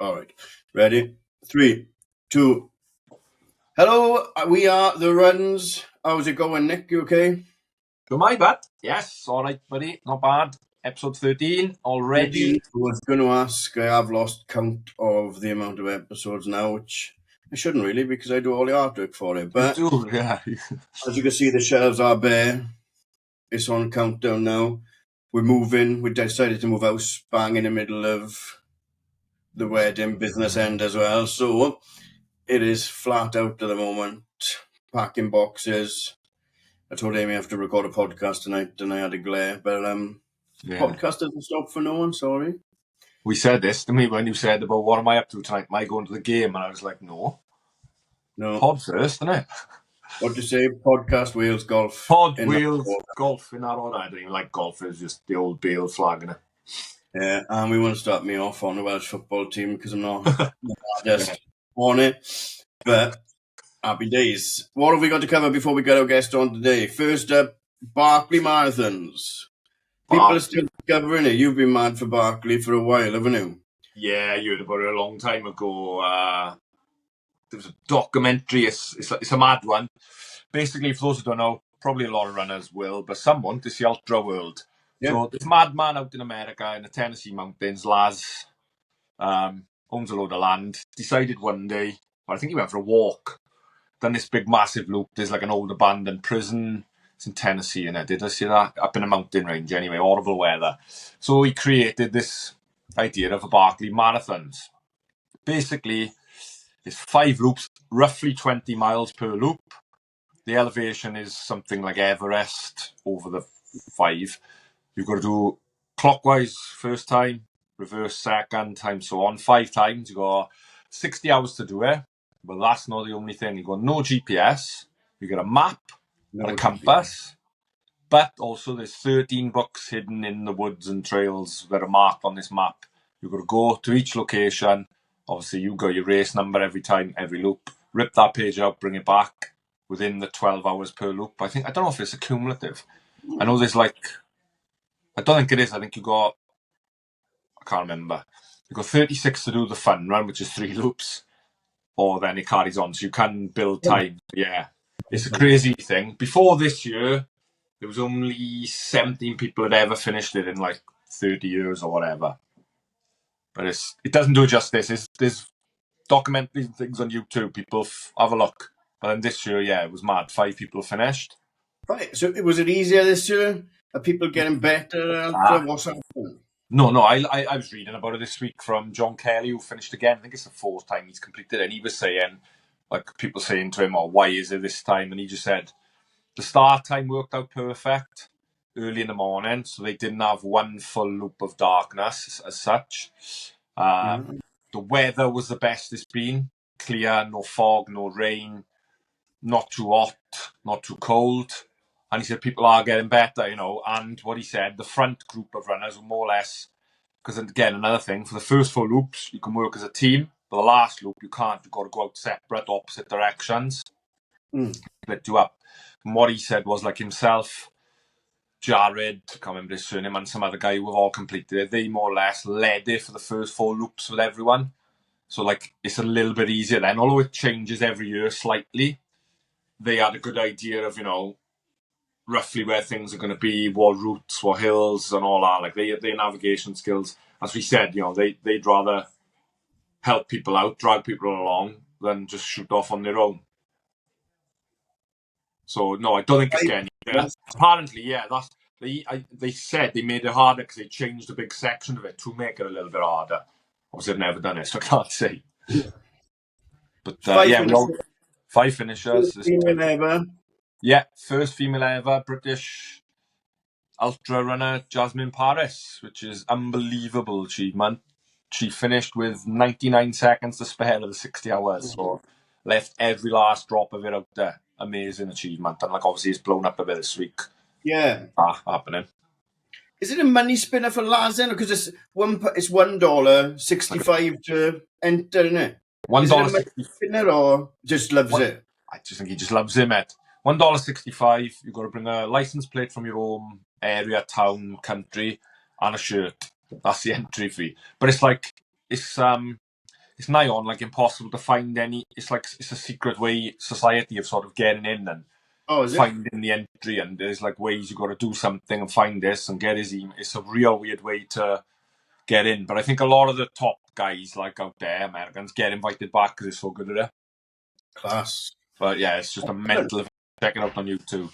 All right. Ready? 3, 2. Hello, we are The Runs. How's it going, Nick? You okay? To my bad. Yes, all right, buddy. Not bad. Episode 13 already. I was going to ask, I have lost count of the amount of episodes now, which I shouldn't really because I do all the artwork for it. But You do, yeah. as you can see, the shelves are bare. It's on countdown now. We're moving. We decided to move house bang in the middle of the wedding business end as well. So it is flat out at the moment. Packing boxes. I told Amy I have to record a podcast tonight and I had a glare. But podcast doesn't stop for no one, sorry. We said this to me when you said about what am I up to tonight? Am I going to the game? And I was like, no. Pod first, isn't it? What do you say? Podcast, Wales, golf. Pod, Wales, golf in that order. I don't even like golf. It's just the old Bale flag, innit? Yeah, and we want to start me off on the Welsh football team because I'm not just on it. But happy days. What have we got to cover before we get our guest on today? First up, Barkley Marathons. People are still discovering it. You've been mad for Barkley for a while, haven't you? Yeah, you heard about it a long time ago. There was a documentary. It's a mad one. Basically, for those who don't know, probably a lot of runners will, but some won't. It's the Ultra World. Yeah. So this madman out in America in the Tennessee mountains, Laz, owns a load of land, decided one day, I think he went for a walk, done this big massive loop. There's like an old abandoned prison. It's in Tennessee, and did I see that? Up in a mountain range anyway, horrible weather. So he created this idea of a Barkley Marathons. Basically, it's 5 loops, roughly 20 miles per loop. The elevation is something like Everest over the 5. You've got to do clockwise first time, reverse second time, so on. 5 times. You've got 60 hours to do it. But that's not the only thing. You've got no GPS. You've got a map and a compass. But also there's 13 books hidden in the woods and trails that are marked on this map. You've got to go to each location. Obviously, you've got your race number every time, every loop. Rip that page out, bring it back within the 12 hours per loop. I don't know if it's accumulative. I know there's I don't think it is. I think I can't remember. You've got 36 to do the fun run, which is 3 loops. Or then it carries on. So you can build time. Yeah. It's a crazy thing. Before this year, there was only 17 people that ever finished it in 30 years or whatever. But it doesn't do justice. There's documentaries and things on YouTube. People have a look. But then this year, yeah, it was mad. 5 people finished. Right. So was it easier this year? Are people getting better? What's happening? No. I was reading about it this week from John Kelly, who finished again. I think it's the 4th time he's completed it. And he was saying, people saying to him, why is it this time? And he just said, the start time worked out perfect early in the morning. So they didn't have one full loop of darkness as such. The weather was the best it's been. Clear, no fog, no rain, not too hot, not too cold. And he said people are getting better, And what he said, the front group of runners were more or less, because again, another thing, for the first 4 loops, you can work as a team. But the last loop, you can't. You've got to go out separate, opposite directions. Split you up. And what he said was himself, Jared, I can't remember his surname, and some other guy who have all completed it. They more or less led it for the first 4 loops with everyone. So it's a little bit easier then. Although it changes every year slightly, they had a good idea of, roughly where things are going to be, what routes, what hills and all that. Their navigation skills, as we said, they'd rather help people out, drag people along than just shoot off on their own. So, no, I don't think it's getting easier. Apparently, yeah, they said they made it harder because they changed a big section of it to make it a little bit harder. Obviously, I've never done it, so I can't say. But, 5 finishers. Female ever. Yeah, first female ever, British ultra runner, Jasmine Paris, which is unbelievable achievement. She finished with 99 seconds to spare of the 60 hours, so left every last drop of it out there. Amazing achievement, and obviously it's blown up a bit this week. Yeah, happening. Is it a money spinner for Laz then? Because it's $1.65 to enter, isn't it? $1 spinner or just loves it? I just think he just loves it, mate. $1.65. You've got to bring a license plate from your home area, town, country, and a shirt. That's the entry fee. But it's it's nigh on like impossible to find any. It's like it's a secret way society of sort of getting in and finding the entry, and there's like ways you got to do something and find this and get his email. It's a real weird way to get in, but I think a lot of the top guys like out there, Americans, get invited back because they're so good at it. Class. But yeah, it's just a mental. Check it out on YouTube.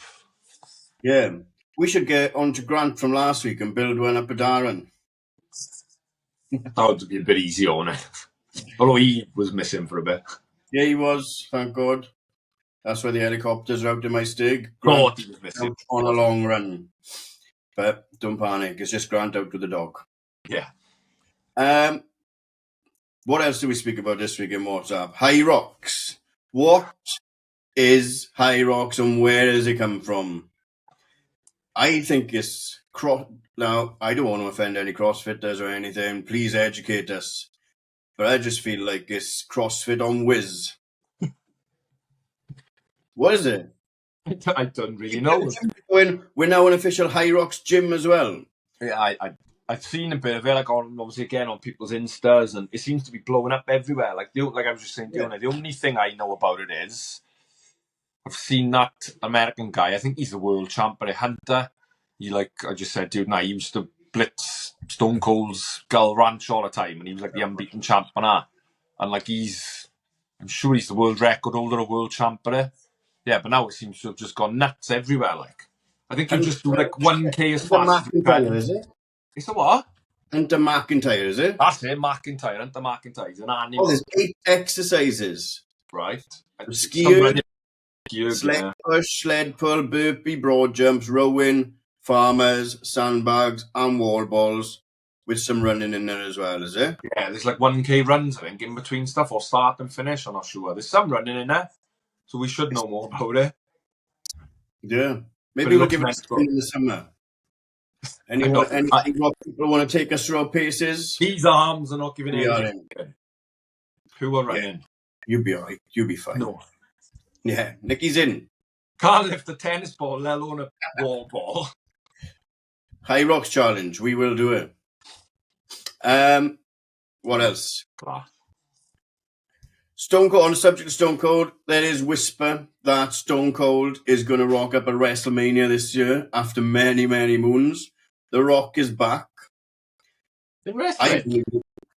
Yeah, we should get on to Grant from last week and build one up at Darren. That would be a bit easier, wouldn't it? Although he was missing for a bit. Yeah, he was. Thank God. That's why the helicopters are out in my stig. Grant he was missing on a long run. But don't panic. It's just Grant out with the dog. Yeah. What else do we speak about this week in WhatsApp? High Rocks. What is High Rocks and where does it come from? I think it's now, I don't want to offend any CrossFitters or anything. Please educate us. But I just feel like it's CrossFit on whiz. What is it? I don't really know. We're now an official High Rocks gym as well. Yeah, I've seen a bit of it, like obviously again on people's Instas, and it seems to be blowing up everywhere. Like I was just saying, the only thing I know about it is I've seen that American guy. I think he's the world champ at a Hunter. I just said, dude, he used to blitz Stone Cold's Gull Ranch all the time, and he was like the unbeaten champ on that. And like I'm sure he's the world record holder, or world champ at it. Yeah, but now it seems to have just gone nuts everywhere. Like, I think you just do like 1K as fast as you can. Is it? It's a what? Hunter McIntyre, is it? That's it, McIntyre. Hunter McIntyre's an animal. Oh, there's 8 exercises. Right. Skiing, sled push, sled pull, burpee, broad jumps, rowing, farmers, sandbags, and wall balls, with some running in there as well, is it? Yeah, there's like 1K runs, I think, in between stuff, or start and finish. I'm not sure. There's some running in there, so we should know more about it. Yeah. Maybe we'll give it a spin in the summer. Anyone people want to take us through our paces? These arms are not giving anything. Who are running? Yeah. You'll be all right. You'll be fine. No. Yeah, Nicky's in. Can't lift a tennis ball, let alone a wall ball. High Rocks Challenge. We will do it. What else? Class. Stone Cold, on the subject of Stone Cold, there is whisper that Stone Cold is going to rock up at WrestleMania this year after many, many moons. The Rock is back. In wrestling?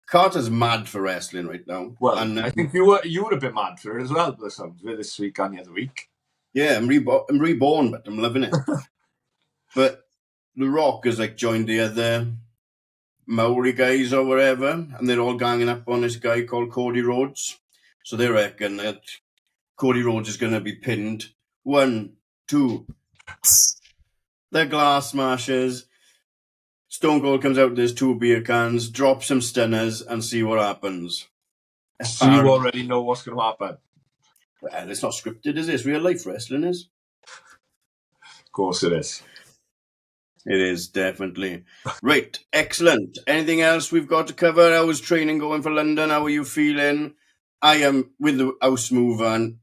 Carter's mad for wrestling right now. Well, and I think you were a bit mad for it as well, this week and the other week. Yeah, I'm reborn, but I'm loving it. But The Rock has like joined the other Maori guys or whatever, and they're all ganging up on this guy called Cody Rhodes. So they reckon that Cody Rhodes is going to be pinned. 1, 2. They're glass smashers. Stone Cold comes out with his 2 beer cans, drops some stunners, and see what happens. So you already know what's going to happen? Well, it's not scripted, is it? It's real life wrestling, is? Of course it is. It is, definitely. Right, excellent. Anything else we've got to cover? How was training going for London? How are you feeling? I am with the house move and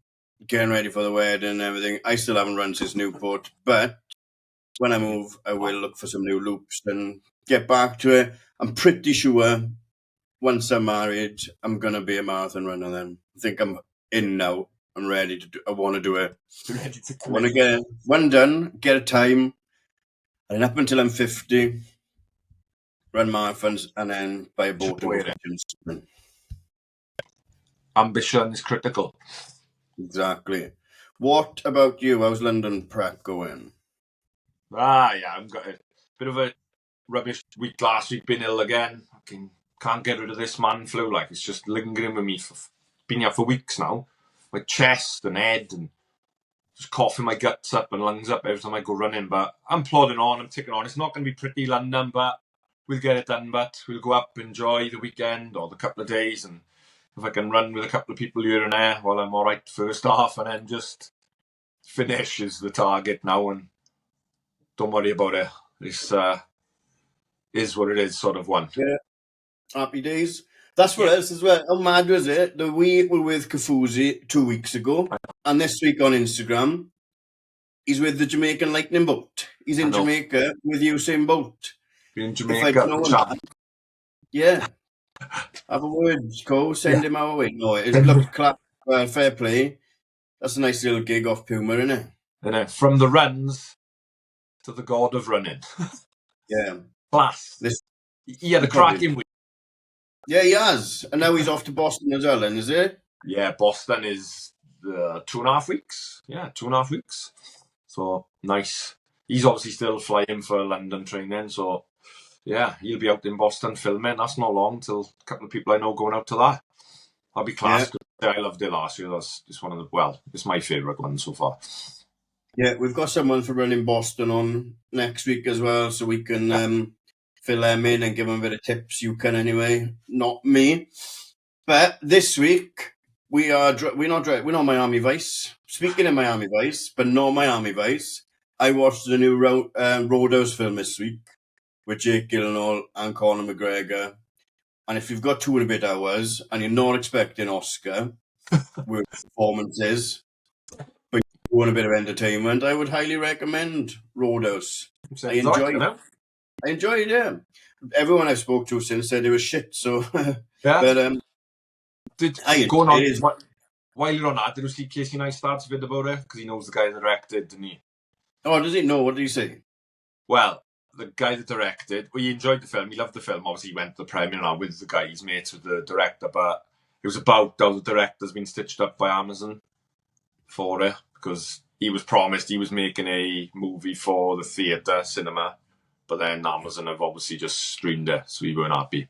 getting ready for the wedding and everything. I still haven't run since Newport, but when I move, I will look for some new loops and get back to it. I'm pretty sure once I'm married, I'm going to be a marathon runner then. I think I'm in now. I'm ready to do I want to do it. I want to get one done, get a time, and up until I'm 50, run marathons, and then buy a boat. Ambition is critical. Exactly. What about you? How's London prep going? Yeah, I've got a bit of a rubbish week last week, been ill again. Can't get rid of this man flu, like it's just lingering with me. Been here for weeks now. My chest and head and just coughing my guts up and lungs up every time I go running. But I'm plodding on, I'm ticking on. It's not going to be pretty London, but we'll get it done. But we'll go up, enjoy the weekend or the couple of days, and if I can run with a couple of people here and there, well, I'm all right first half, and then just finish is the target now, and don't worry about it. This is what it is, sort of one. Yeah, happy days. That's for us as well. How mad was it? We were with Kafuzi 2 weeks ago, and this week on Instagram, he's with the Jamaican Lightning Bolt. He's in Jamaica with Usain Bolt. In Jamaica, yeah. Have a word, Cole. Send him our way. No, look, fair play. That's a nice little gig off Puma, isn't it? And from the runs to the god of running. Yeah. Class. This He had a probably. cracking week. Yeah, he has. And now he's off to Boston as well, then, is it? Yeah, Boston is 2.5 weeks. Yeah, 2.5 weeks. So nice. He's obviously still flying for London training. So yeah, he'll be out in Boston filming. That's not long till a couple of people I know going out to that. That'll be class. Yeah. I loved it last year. That's just one of the, it's my favourite one so far. Yeah, we've got someone for running Boston on next week as well, so we can fill them in and give them a bit of tips. You can anyway, not me. But this week we're not Miami Vice. Speaking of Miami Vice, but not Miami Vice, I watched the new Roadhouse film this week with Jake Gyllenhaal and Conor McGregor. And if you've got 2.5 hours and you're not expecting Oscar with performances, but you want a bit of entertainment, I would highly recommend Roadhouse. I enjoyed it. Yeah. Everyone I've spoke to since said it was shit. So, yeah. But While you're on that, did you see Casey Neistat's vid about it? Because he knows the guy that directed, didn't he? Oh, does he know? What did he say? Well, the guy that directed, he enjoyed the film. He loved the film. Obviously, he went to the premiere now with the guy. He's mates with the director, but it was about how the director's been stitched up by Amazon for it because he was promised he was making a movie for the theatre cinema, but then Amazon have obviously just streamed it, so he weren't happy.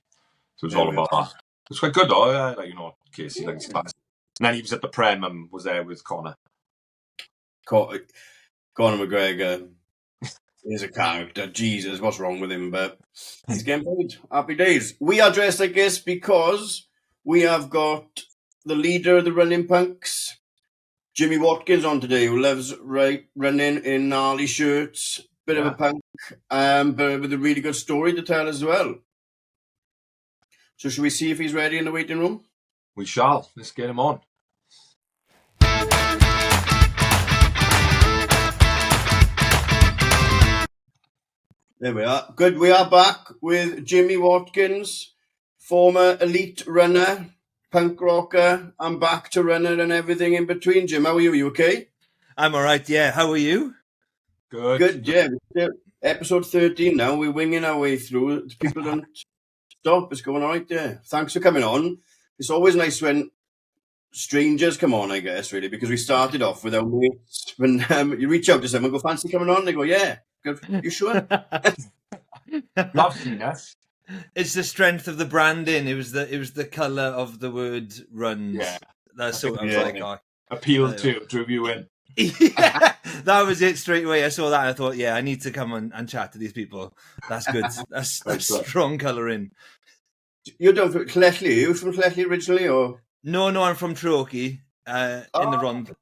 So it was all about that. It's quite good though, yeah, like, you know, Casey likes class. And then he was at the Prem and was there with Conor. Conor McGregor is a character. Jesus, what's wrong with him? But he's getting paid. Happy days. We are dressed like this because we have got the leader of the running punks, Jimmy Watkins, on today, who loves running in gnarly shirts. Bit of a punk, but with a really good story to tell as well. So should we see if he's ready in the waiting room? We shall. Let's get him on. There we are. Good. We are back with Jimmy Watkins, former elite runner, punk rocker, and back to runner and everything in between. Jim, how are you? Are you okay? I'm all right, yeah. How are you? Good. Yeah. Episode 13 now. We're winging our way through. People don't stop. It's going all right there. Thanks for coming on. It's always nice when strangers come on, I guess, really, because we started off with our mates. When you reach out to someone, go, fancy coming on? They go, yeah. You sure? Love seen us. It's the strength of the branding. It was the colour of the word runs. Yeah. That's so I was like, oh. Appeal to review in. Yeah, that was it straight away. I saw that. I thought, yeah, I need to come and chat to these people. That's good. That's strong colouring. You're down from Llechley. Are you from Llechley originally, or? No, I'm from Troki, in the Rhondda.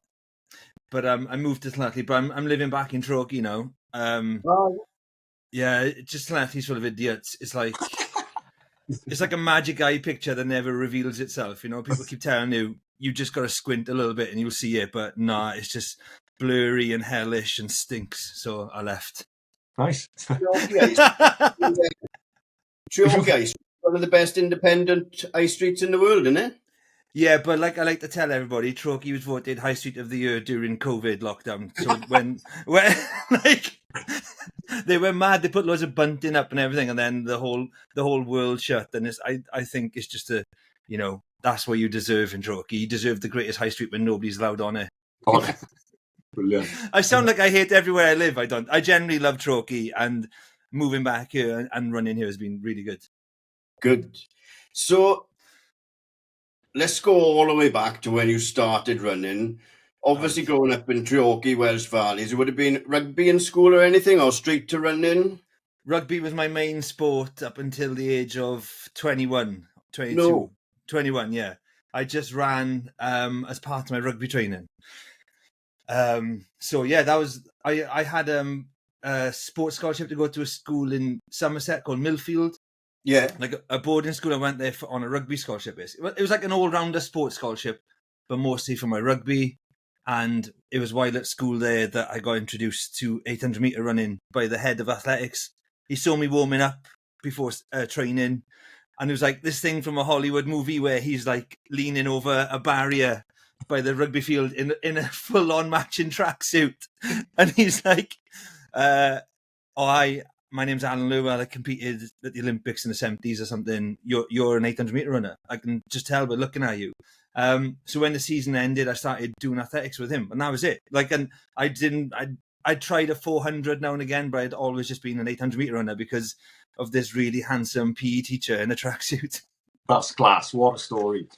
But I moved to Llechley, but I'm living back in Troki now. Yeah, just Llechley's full of idiots. It's like a magic eye picture that never reveals itself. You know, people keep telling you just got to squint a little bit and you'll see it, but nah, it's just blurry and hellish and stinks. So I left. Nice. Troki Ice, one of the best independent high streets in the world, isn't it? Yeah, but like I like to tell everybody, Troki was voted High Street of the Year during COVID lockdown. So when like they were mad, they put loads of bunting up and everything, and then the whole world shut. And I think it's just that's what you deserve in Troki. You deserve the greatest high street when nobody's allowed on it. Oh, brilliant. I sound like I hate everywhere I live. I don't. I generally love Troki, and moving back here and running here has been really good. Good. So let's go all the way back to when you started running. Obviously, growing up in Treorchy, Welsh Valleys, it would have been rugby in school or anything, or straight to running? Rugby was my main sport up until the age of 21, 22. No. 21, yeah. I just ran as part of my rugby training. So yeah, that was I had a sports scholarship to go to a school in Somerset called Millfield. Yeah, like a boarding school. I went there on a rugby scholarship. It was like an all-rounder sports scholarship, but mostly for my rugby. And it was while at school there that I got introduced to 800-meter running by the head of athletics. He saw me warming up before training, And it was like this thing from a Hollywood movie where he's like leaning over a barrier by the rugby field in a full-on matching tracksuit, and he's like, my name's Alan Lewell. I competed at the Olympics in the 70s or something. You're an 800-meter runner. I can just tell by looking at you." So when the season ended, I started doing athletics with him, and that was it. Like, and I tried a 400 now and again, but I'd always just been an 800-meter runner because of this really handsome PE teacher in a tracksuit. That's class. What a story.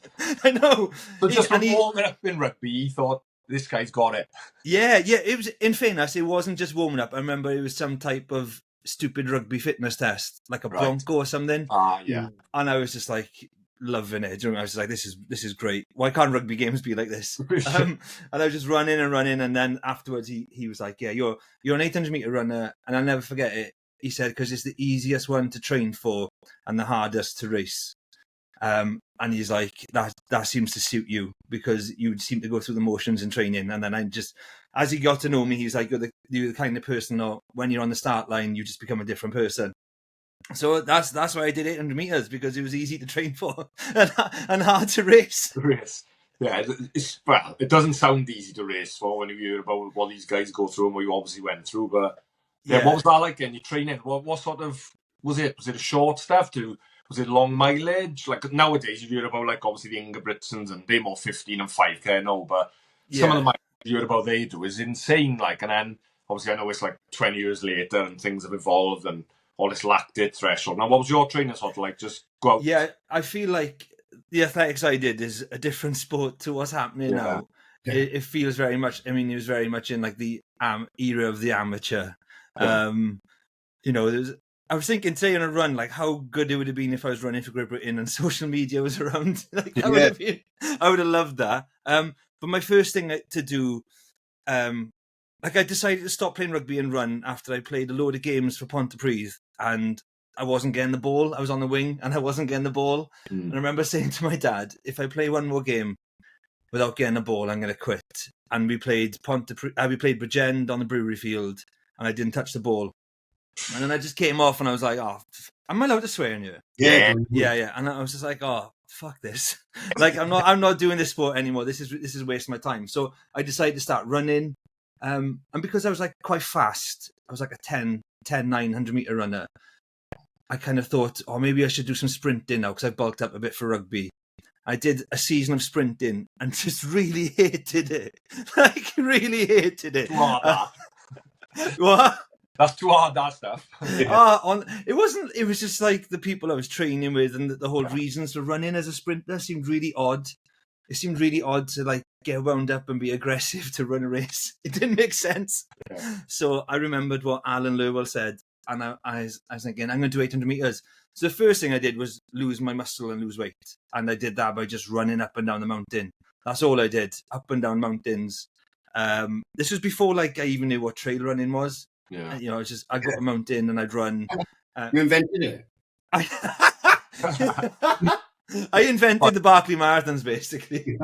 I know. So just from warming up in rugby, he thought, this guy's got it. Yeah. It was, in fairness, it wasn't just warming up. I remember it was some type of stupid rugby fitness test, like a Bronco or something. Yeah. And I was just like loving it. I was just like, this is great. Why can't rugby games be like this? And I was just running, and then afterwards he was like, "Yeah, you're an 800-meter runner," and I'll never forget it. He said, because it's the easiest one to train for and the hardest to race. And he's like, that seems to suit you because you seem to go through the motions in training. And then as he got to know me, he's like, you're the kind of person that when you're on the start line, you just become a different person. So that's why I did 800 meters, because it was easy to train for and hard to race. Yeah, it doesn't sound easy to race for when you hear about what these guys go through and what you obviously went through. But yeah, what was that like in your training? What sort of was it? Was it a short stuff? Was it long mileage? Like nowadays, you hear about like obviously the Ingebrigtsens and they're more 15 and 5K now, but some of the mileage you hear about they do is insane. Like, and then obviously I know it's like 20 years later and things have evolved and all this lactate threshold. Now, what was your training sort of like? Just go out? Yeah, I feel like the athletics I did is a different sport to what's happening now. Yeah. It feels very much, I mean, it was very much in like the era of the amateur. Yeah. I was thinking, say on a run, like how good it would have been if I was running for Great Britain and social media was around. Like that would have been, I would have loved that. But my first thing to do, like I decided to stop playing rugby and run after I played a load of games for Pontypridd and I wasn't getting the ball. I was on the wing and I wasn't getting the ball. And I remember saying to my dad, if I play one more game without getting the ball, I'm going to quit. And we played Bridgend on the brewery field and I didn't touch the ball. And then I just came off and I was like, "Oh, am I allowed to swear in here?" Yeah. And I was just like, "Oh, fuck this. Like, I'm not doing this sport anymore. This is wasting my time." So I decided to start running. And because I was like quite fast, I was like a 900 meter runner. I kind of thought, oh, maybe I should do some sprinting now because I bulked up a bit for rugby. I did a season of sprinting and just really hated it. Like, really hated it. What? That's too hard, that stuff. It was just like the people I was training with and the whole reasons for running as a sprinter seemed really odd. It seemed really odd to like get wound up and be aggressive to run a race. It didn't make sense. Yeah. So I remembered what Alan Lewell said and I was thinking, I'm going to do 800 meters. So the first thing I did was lose my muscle and lose weight. And I did that by just running up and down the mountain. That's all I did, up and down mountains. This was before like I even knew what trail running was. Yeah. You know, I'd go up a mountain and I'd run. You invented it. I invented the Barkley Marathons, basically.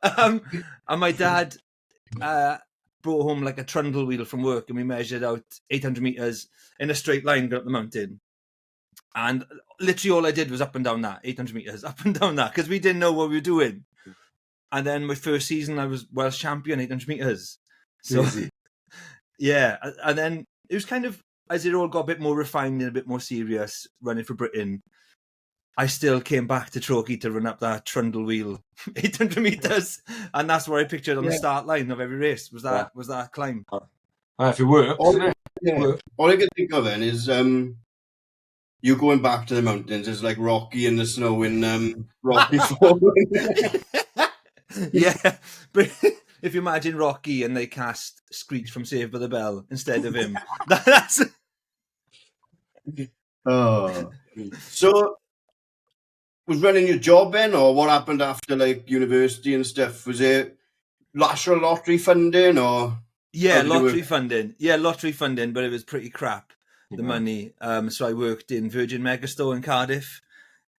And my dad brought home like a trundle wheel from work and we measured out 800 meters in a straight line going up the mountain. And literally all I did was up and down that, 800 meters, up and down that, because we didn't know what we were doing. And then my first season, I was Welsh champion, 800 meters. So, easy. Yeah, and then it was kind of, as it all got a bit more refined and a bit more serious, running for Britain, I still came back to Troki to run up that trundle wheel, 800 meters, and that's where I pictured on the start line of every race, was that climb. If it works, all I can think of then is you going back to the mountains is like Rocky in the snow in Rocky 4. Yeah, but if you imagine Rocky and they cast Screech from Saved by the Bell instead of him, that's. Oh, so was running your job then, or what happened after like university and stuff? Was it national lottery funding or? Yeah, lottery funding. Yeah, lottery funding, but it was pretty crap. The money. So I worked in Virgin Megastore in Cardiff,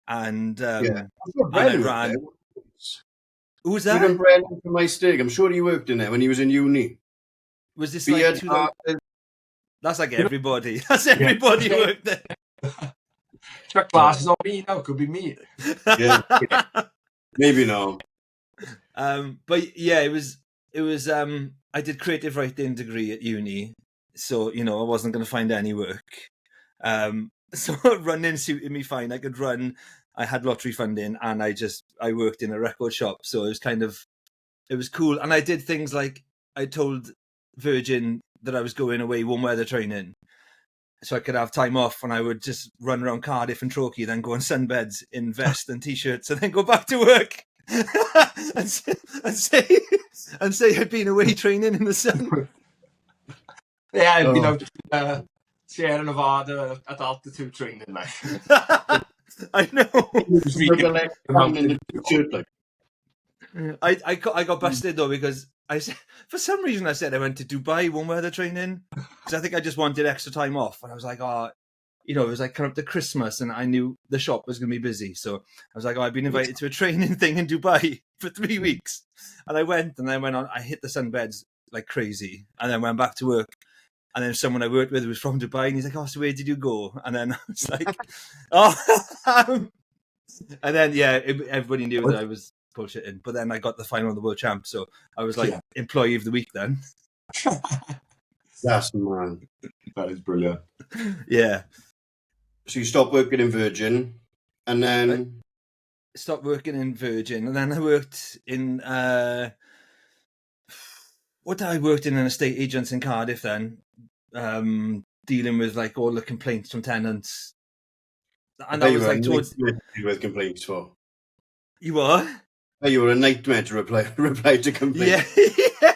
and I ran. Who was that? Even Brendan from my stig. I'm sure he worked in there when he was in uni. Was this like that's like everybody. That's everybody worked there. Got glasses on me now. Could be me. Yeah. Maybe no. But yeah, it was. I did creative writing degree at uni, so I wasn't going to find any work. So running suited me fine. I could run. I had lottery funding, and I worked in a record shop, so it was cool. And I did things like I told Virgin that I was going away warm weather training, so I could have time off, and I would just run around Cardiff and Torquay, then go on sunbeds in vest and t-shirts, and then go back to work and say I'd been away training in the sun. Yeah, Sierra Nevada at altitude training, like. I know. I got busted though because for some reason I said I went to Dubai warm weather training because I think I just wanted extra time off, and I was like, it was like coming up to Christmas, and I knew the shop was going to be busy, so I was like, I've been invited to a training thing in Dubai for 3 weeks, and I went, and then went on. I hit the sunbeds like crazy, and then went back to work. And then someone I worked with was from Dubai, and he's like, "Oh, so where did you go?" And then I was like, "Oh," and then everybody knew that I was bullshitting. But then I got the final of the world champ, so I was like employee of the week then. That's man. That is brilliant. Yeah. So you stopped working in Virgin, and then stopped working in Virgin, and then I worked in I worked in an estate agent in Cardiff then, dealing with like all the complaints from tenants. And that was like towards with complaints for. You are? You were a nightmare to reply to complaints. Yeah.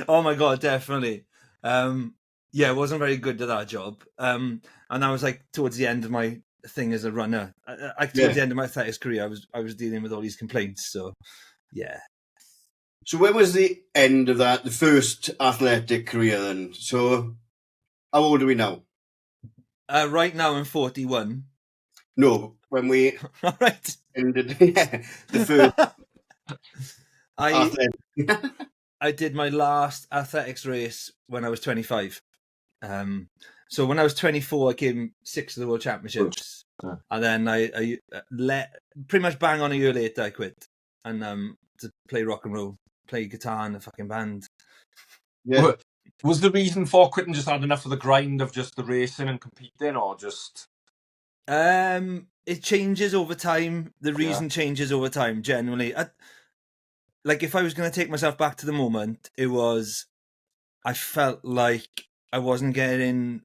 Oh my god, definitely. I wasn't very good at that job. And I was like towards the end of my thing as a runner. Towards the end of my athletics career, I was dealing with all these complaints. So yeah. So when was the end of that, the first athletic career then? So how old are we now? Right now I'm 41. No, when we all right. ended the first I did my last athletics race when I was 25. So when I was 24, I came 6th of the World Championships. And then I pretty much bang on a year later, I quit. And to play rock and roll, play guitar in a fucking band. Yeah. Was the reason for quitting just had enough of the grind of just the racing and competing, or just? It changes over time. The reason changes over time, generally. Like, if I was going to take myself back to the moment, it was, I felt like I didn't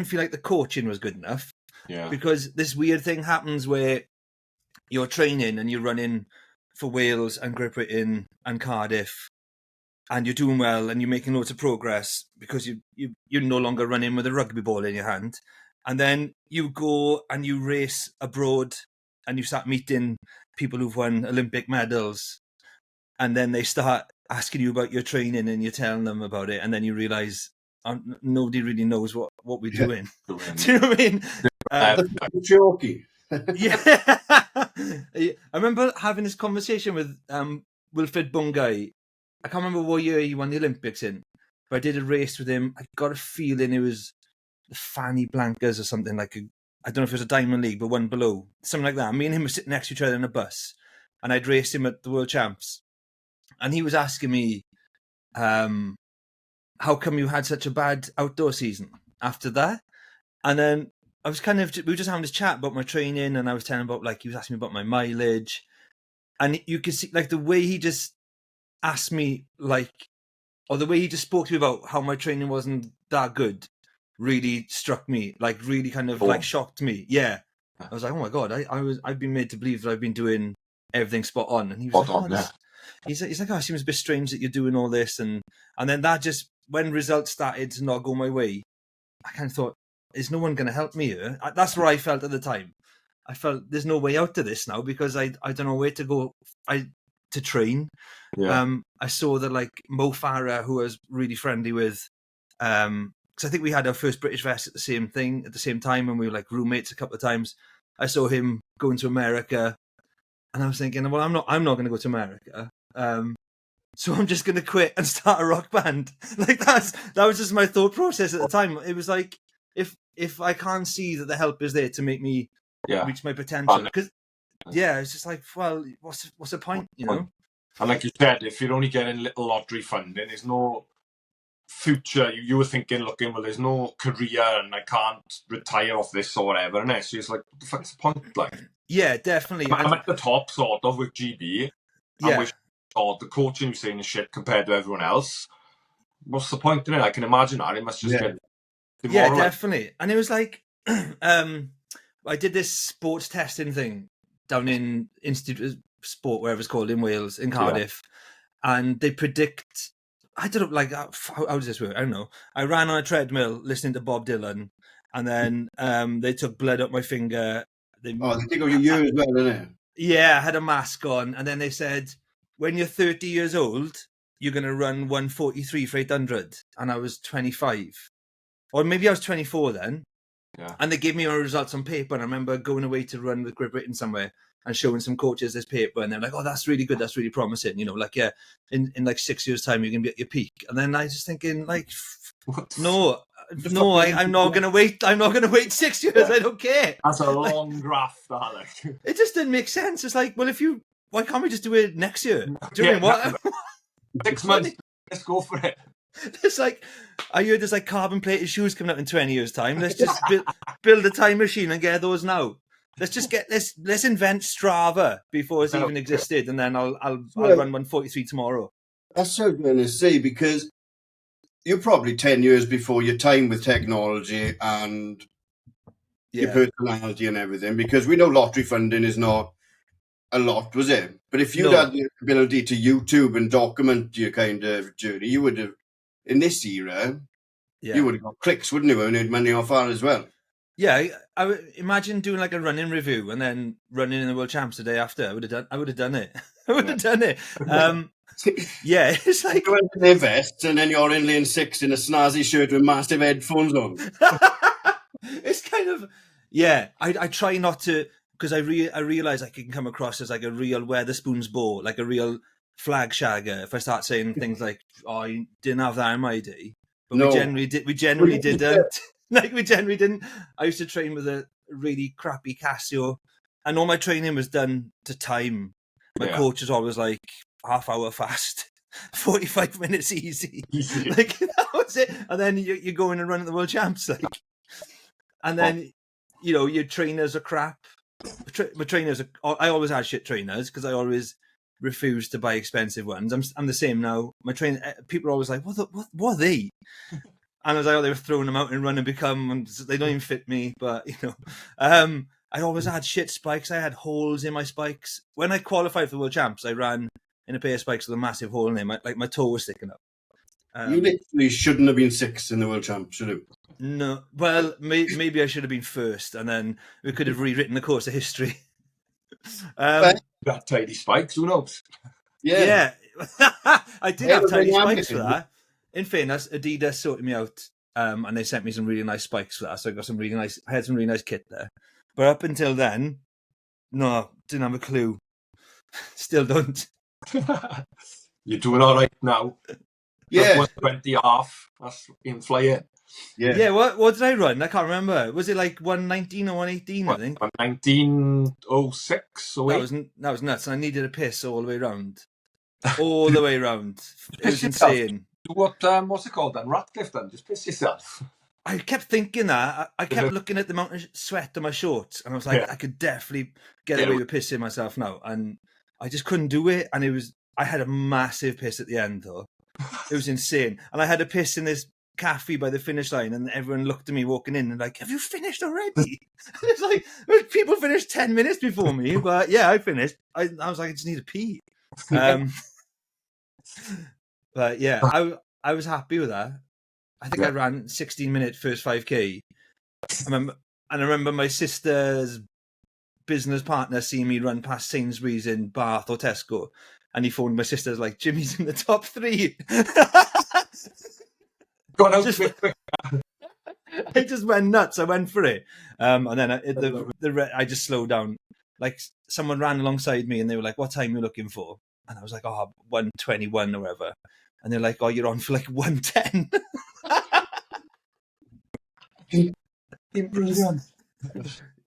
feel like the coaching was good enough. Yeah. Because this weird thing happens where you're training and you're running for Wales and Great Britain and Cardiff, and you're doing well and you're making loads of progress because you're no longer running with a rugby ball in your hand. And then you go and you race abroad and you start meeting people who've won Olympic medals. And then they start asking you about your training and you're telling them about it. And then you realise nobody really knows what we're doing. Do you know what I mean? Jockey. Yeah. I remember having this conversation with Wilfred Bungay. I can't remember what year he won the Olympics in, but I did a race with him. I got a feeling it was the Fanny Blancas or something like I don't know if it was a Diamond League, but one below. Something like that. Me and him were sitting next to each other in a bus, and I'd raced him at the World Champs. And he was asking me, how come you had such a bad outdoor season after that? And then I was we were just having this chat about my training, and I was telling him about, like, he was asking me about my mileage. And you could see, like, the way he just asked me, like, or the way he just spoke to me about how my training wasn't that good really struck me, like, really kind of like shocked me. Yeah. I was like, oh my God, I've been made to believe that I've been doing everything spot on. And he was he's like, oh, it seems a bit strange that you're doing all this. And then that just, when results started to not go my way, I kind of thought, is no one going to help me here? That's what I felt at the time. I felt there's no way out of this now because I don't know where to go to train. Yeah. I saw that, like, Mo Farah, who I was really friendly with, because I think we had our first British vest at the same time, and we were like roommates a couple of times. I saw him going to America, and I was thinking, well, I'm not going to go to America. So I'm just going to quit and start a rock band. Like, that was just my thought process at the time. It was like, if I can't see that the help is there to make me reach my potential. Fun. Because it's just like, well, what's the point, you know? And like you said, if you're only getting little lottery funding, there's no future. You were thinking, looking, well, there's no career and I can't retire off this or whatever. And it's just like, what the fuck's the point? Like, yeah, definitely. I'm at the top, sort of, with GB. Yeah. And the coaching you're saying is shit compared to everyone else. What's the point in it? I can imagine that. It must just get demoralized. Yeah, definitely. And it was like, I did this sports testing thing down in Institute of Sport, wherever it's called, in Wales, in Cardiff. Yeah. And they predict, I don't know, like, how does this work? I don't know. I ran on a treadmill listening to Bob Dylan, and then they took blood up my finger. They take off your ear as well, didn't it? Yeah, I had a mask on, and then they said, when you're 30 years old, you're going to run 1:43 for 800. And I was 25. Or maybe I was 24 then. Yeah. And they gave me my results on paper. And I remember going away to run with Great Britain somewhere and showing some coaches this paper. And they're like, oh, that's really good. That's really promising. You know, like, yeah, in like 6 years' time, you're going to be at your peak. And then I was just thinking, like, no, I'm not going to wait. I'm not going to wait 6 years. I don't care. That's a long graph, that. Like. It just didn't make sense. It's like, well, why can't we just do it next year? Do you know what? 6 months. Let's go for it. It's like, I heard there's like carbon plated shoes coming out in 20 years' time. Let's just build a time machine and get those now. Let's just let's invent Strava before it's even existed, and then I'll run 1:43 tomorrow. That's what I was going to say, because you're probably 10 years before your time with technology and your personality and everything, because we know lottery funding is not a lot, was it? But if you'd had the ability to YouTube and document your kind of journey, you would have, in this era, you would have got clicks, wouldn't you? And earned money off that as well. Yeah, I would imagine doing like a running review and then running in the World Champs the day after. I would have done it. I would have done it. Yeah, it's like you went in their vests and then you're in lane 6 in a snazzy shirt with massive headphones on. It's kind of I try not to, because I realize I can come across as like a real Weatherspoons bore, like a real flag shagger if I start saying things like, "Oh, you didn't have that in my day," but we generally didn't. Like, we generally didn't. I used to train with a really crappy Casio, and all my training was done to time. My coach was always like, half hour fast, 45 minutes easy. Like, that was it. And then you go in and run at the World Champs, like, and then your trainers are crap. My trainers I always had shit trainers because I always refused to buy expensive ones. I'm the same now. My people are always like, what are they? And I was like, they were throwing them out and running they don't even fit me. But, I always had shit spikes. I had holes in my spikes. When I qualified for the World Champs, I ran in a pair of spikes with a massive hole in them. My toe was sticking up. You literally shouldn't have been 6th in the World Champs, should you? No. Well, maybe I should have been 1st, and then we could have rewritten the course of history. That tidy spikes, who knows? Yeah. I did have tidy spikes for that. In fairness, Adidas sorted me out, and they sent me some really nice spikes for that. So I had some really nice kit there. But up until then, no, didn't have a clue. Still don't. You're doing all right now. Yeah. 120 half. That's in flying. Yeah. What did I run? I can't remember. Was it like 119 or 118? I think 1906. That was nuts. And I needed a piss all the way around. All the way around. It was insane. What's it called then? Ratcliffe then? Just piss yourself. I kept thinking that. I kept looking at the amount of sweat on my shorts, and I was like, I could definitely get away with pissing myself now. And I just couldn't do it. And I had a massive piss at the end, though. It was insane. And I had a piss in this cafe by the finish line, and everyone looked at me walking in and like, have you finished already? It's like, people finished 10 minutes before me, but yeah, I finished. I was like, I just need to pee. But yeah, I was happy with that. I think I ran 16-minute first 5K. I remember my sister's business partner seeing me run past Sainsbury's in Bath or Tesco, and he phoned my sister's like, Jimmy's in the top 3. I just went nuts. I went for it. And then I just slowed down. Like, someone ran alongside me and they were like, what time are you looking for? And I was like, 1:21 or whatever. And they're like, you're on for like 1:10. Brilliant.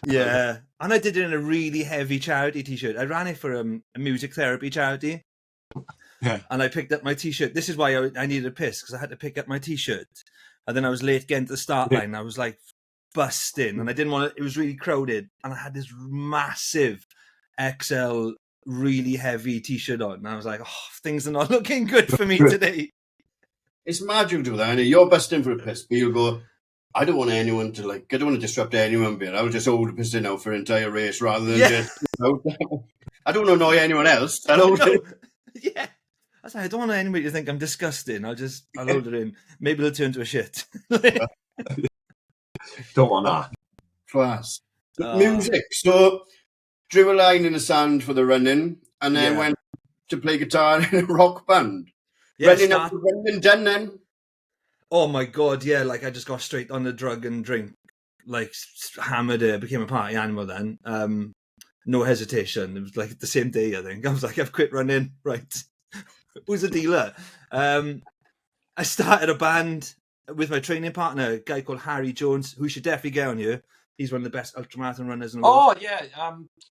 Yeah, and I did it in a really heavy charity T-shirt. I ran it for a music therapy charity. Yeah. And I picked up my T-shirt. This is why I needed a piss, because I had to pick up my T-shirt. And then I was late getting to the start line. I was like busting, and I didn't want to. It was really crowded, and I had this massive XL, really heavy T-shirt on. And I was like, oh, things are not looking good for me today. It's mad you do that, and you're busting for a piss, but you'll go, I don't want anyone to, like, I don't want to disrupt anyone, but I will just hold the piss in out for an entire race rather than just, I don't want to annoy anyone else. I'll hold it. Yeah. I was like, I don't want anybody to think I'm disgusting. I'll hold it in. Maybe it'll turn to a shit. Don't want that. Class. Music. So, drew a line in the sand for the running, and then went to play guitar in a rock band. Yeah, Running up the running done then. Oh my God, yeah, like I just got straight on the drug and drink, like hammered it, became a party animal then. No hesitation. It was like the same day, I think. I was like, I've quit running, right. Who's a dealer? I started a band with my training partner, a guy called Harry Jones, who should definitely get on here. He's one of the best ultramarathon runners in the world. Oh, yeah.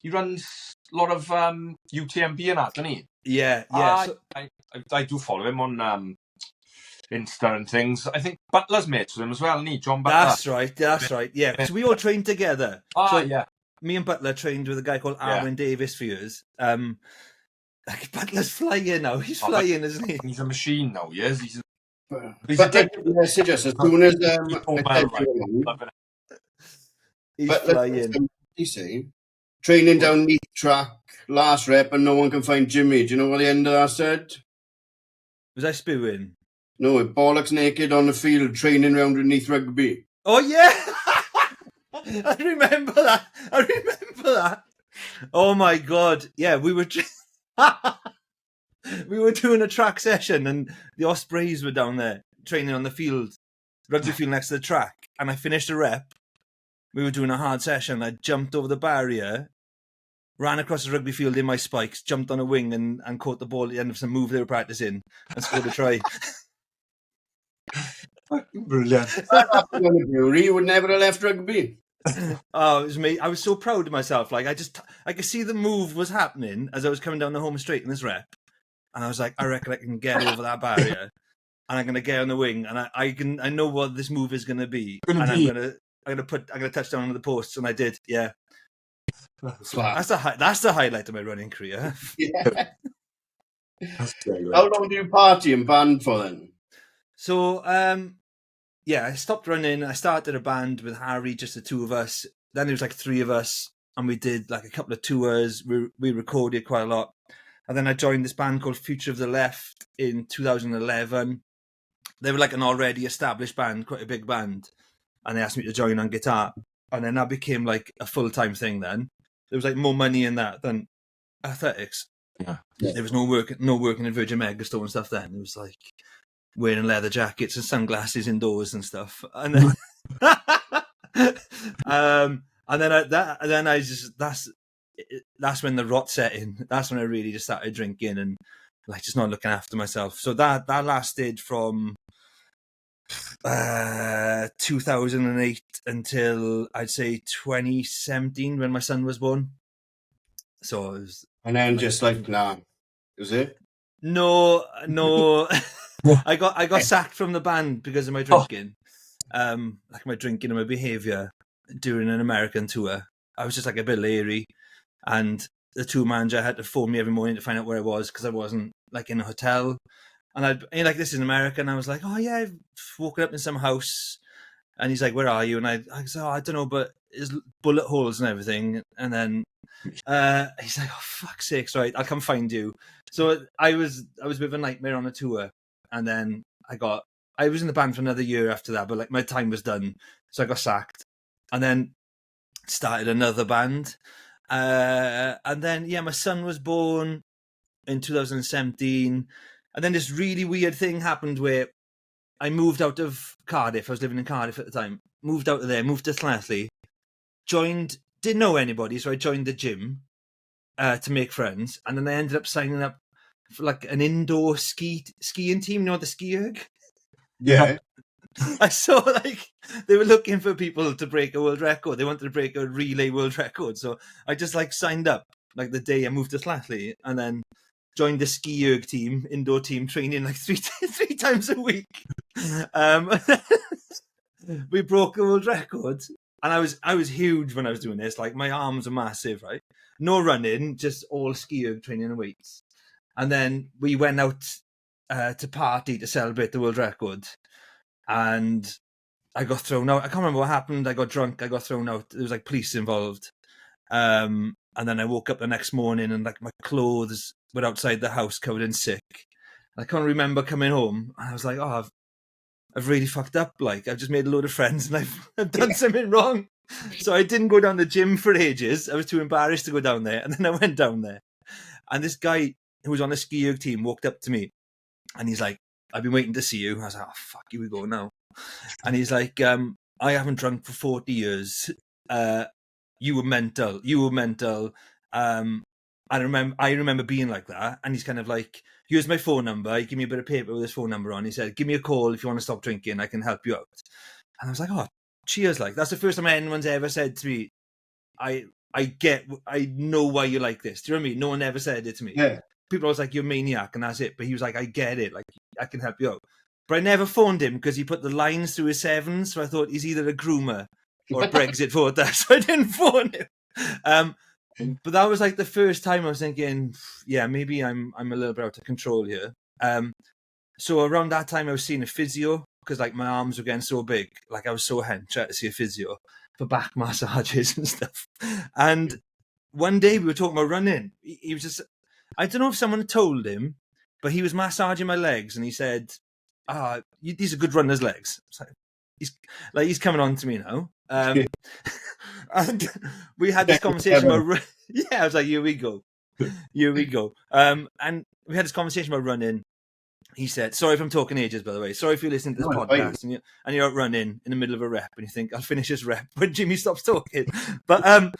He runs a lot of UTMB and that, doesn't he? Yeah. I do follow him on Insta and things. I think Butler's mates with him as well, isn't he? John Butler. That's right. Yeah, because we all trained together. Yeah. Me and Butler trained with a guy called Arwen Davis for years. Like Butler's flying now. He's flying, isn't he? He's a machine now, yes. He's a message us as soon as he's flying. You see, training down Neath track, last rep, and no one can find Jimmy. Do you know what the end of that said? Was I spewing? No, bollocks naked on the field, training round with Neath rugby. Oh yeah, I remember that. Oh my God, yeah, we were doing a track session, and the Ospreys were down there training on the field, rugby field next to the track, and I finished a rep. We were doing a hard session. I jumped over the barrier, ran across the rugby field in my spikes, jumped on a wing and caught the ball at the end of some move they were practicing and scored a try. Brilliant. You would never have left rugby. Oh, it was me. I was so proud of myself. Like I could see the move was happening as I was coming down the home straight in this rep. And I was like, I reckon I can get over that barrier and I'm going to get on the wing. And I know what this move is going to be. And I'm going to touch down on the posts. And I did. Yeah. That's the highlight of my running career. Yeah. How long do you party in band for then? So, I stopped running. I started a band with Harry, just the two of us. Then there was like three of us, and we did like a couple of tours. We recorded quite a lot. And then I joined this band called Future of the Left in 2011. They were like an already established band, quite a big band. And they asked me to join on guitar. And then that became like a full-time thing then. There was like more money in that than athletics. Yeah. There was no working in Virgin Megastore and stuff then. It was like wearing leather jackets and sunglasses indoors and stuff. And then, that's when the rot set in. That's when I really just started drinking and like just not looking after myself. So that lasted from 2008 until I'd say 2017 when my son was born. So it was, and then just like nah, was it? No. I got sacked from the band because of my drinking. Like my drinking and my behaviour during an American tour. I was just like a bit leery, and the tour manager had to phone me every morning to find out where I was because I wasn't like in a hotel. And like, this is in America, and I was like, oh yeah, I've woken up in some house. And he's like, where are you? And I said, oh, I don't know, but there's bullet holes and everything. And then he's like, oh, fuck's sakes, right, I'll come find you. So I was with a nightmare on a tour. And then I was in the band for another year after that, but like my time was done. So I got sacked. And then started another band. And then, my son was born in 2017. And then this really weird thing happened where I moved out of Cardiff. I was living in Cardiff at the time. Moved out of there, moved to Llanelli. Didn't know anybody, so I joined the gym to make friends. And then I ended up signing up for like an indoor skiing team. You know the ski erg? Yeah. I saw like they were looking for people to break a world record. They wanted to break a relay world record. So I just like signed up like the day I moved to Slathley, and then joined the ski erg team, indoor team, training like three times a week. We broke the world record, and I was huge when I was doing this. Like my arms are massive, right? No running, just all ski erg training and weights. And then we went out to party to celebrate the world record, and I got thrown out. I can't remember what happened. I got drunk. I got thrown out. There was like police involved. And then I woke up the next morning and like my clothes were outside the house covered in sick. I can't remember coming home, and I was like, oh, I've really fucked up. Like I've just made a load of friends and I've done something wrong. So I didn't go down the gym for ages. I was too embarrassed to go down there. And then I went down there, and this guy who was on the ski erg team walked up to me, and he's like, I've been waiting to see you. I was like, oh, fuck, here we go now. And he's like, I haven't drunk for 40 years. You were mental. I remember being like that. And he's kind of like, here's my phone number. He gave me a bit of paper with his phone number on. He said, give me a call if you want to stop drinking. I can help you out. And I was like, oh, cheers. Like, that's the first time anyone's ever said to me, I know why you like this. Do you know what I mean? No one ever said it to me. Yeah. People always like, you're a maniac, and that's it. But he was like, I get it. Like, I can help you out. But I never phoned him because he put the lines through his sevens. So I thought he's either a groomer or a Brexit voter. So I didn't phone him. But that was like the first time I was thinking, yeah, maybe I'm a little bit out of control here. So around that time I was seeing a physio because like my arms were getting so big. Like I was so hench, I had to see a physio for back massages and stuff. And one day we were talking about running. He was just, I don't know if someone told him, but he was massaging my legs and he said, these are good runners' legs. He's coming on to me now. And we had this conversation about, I was like, here we go. And we had this conversation about running. He said, sorry if I'm talking ages, by the way. Sorry if you're listening to this podcast and you're out running in the middle of a rep and you think, I'll finish this rep when Jimmy stops talking. But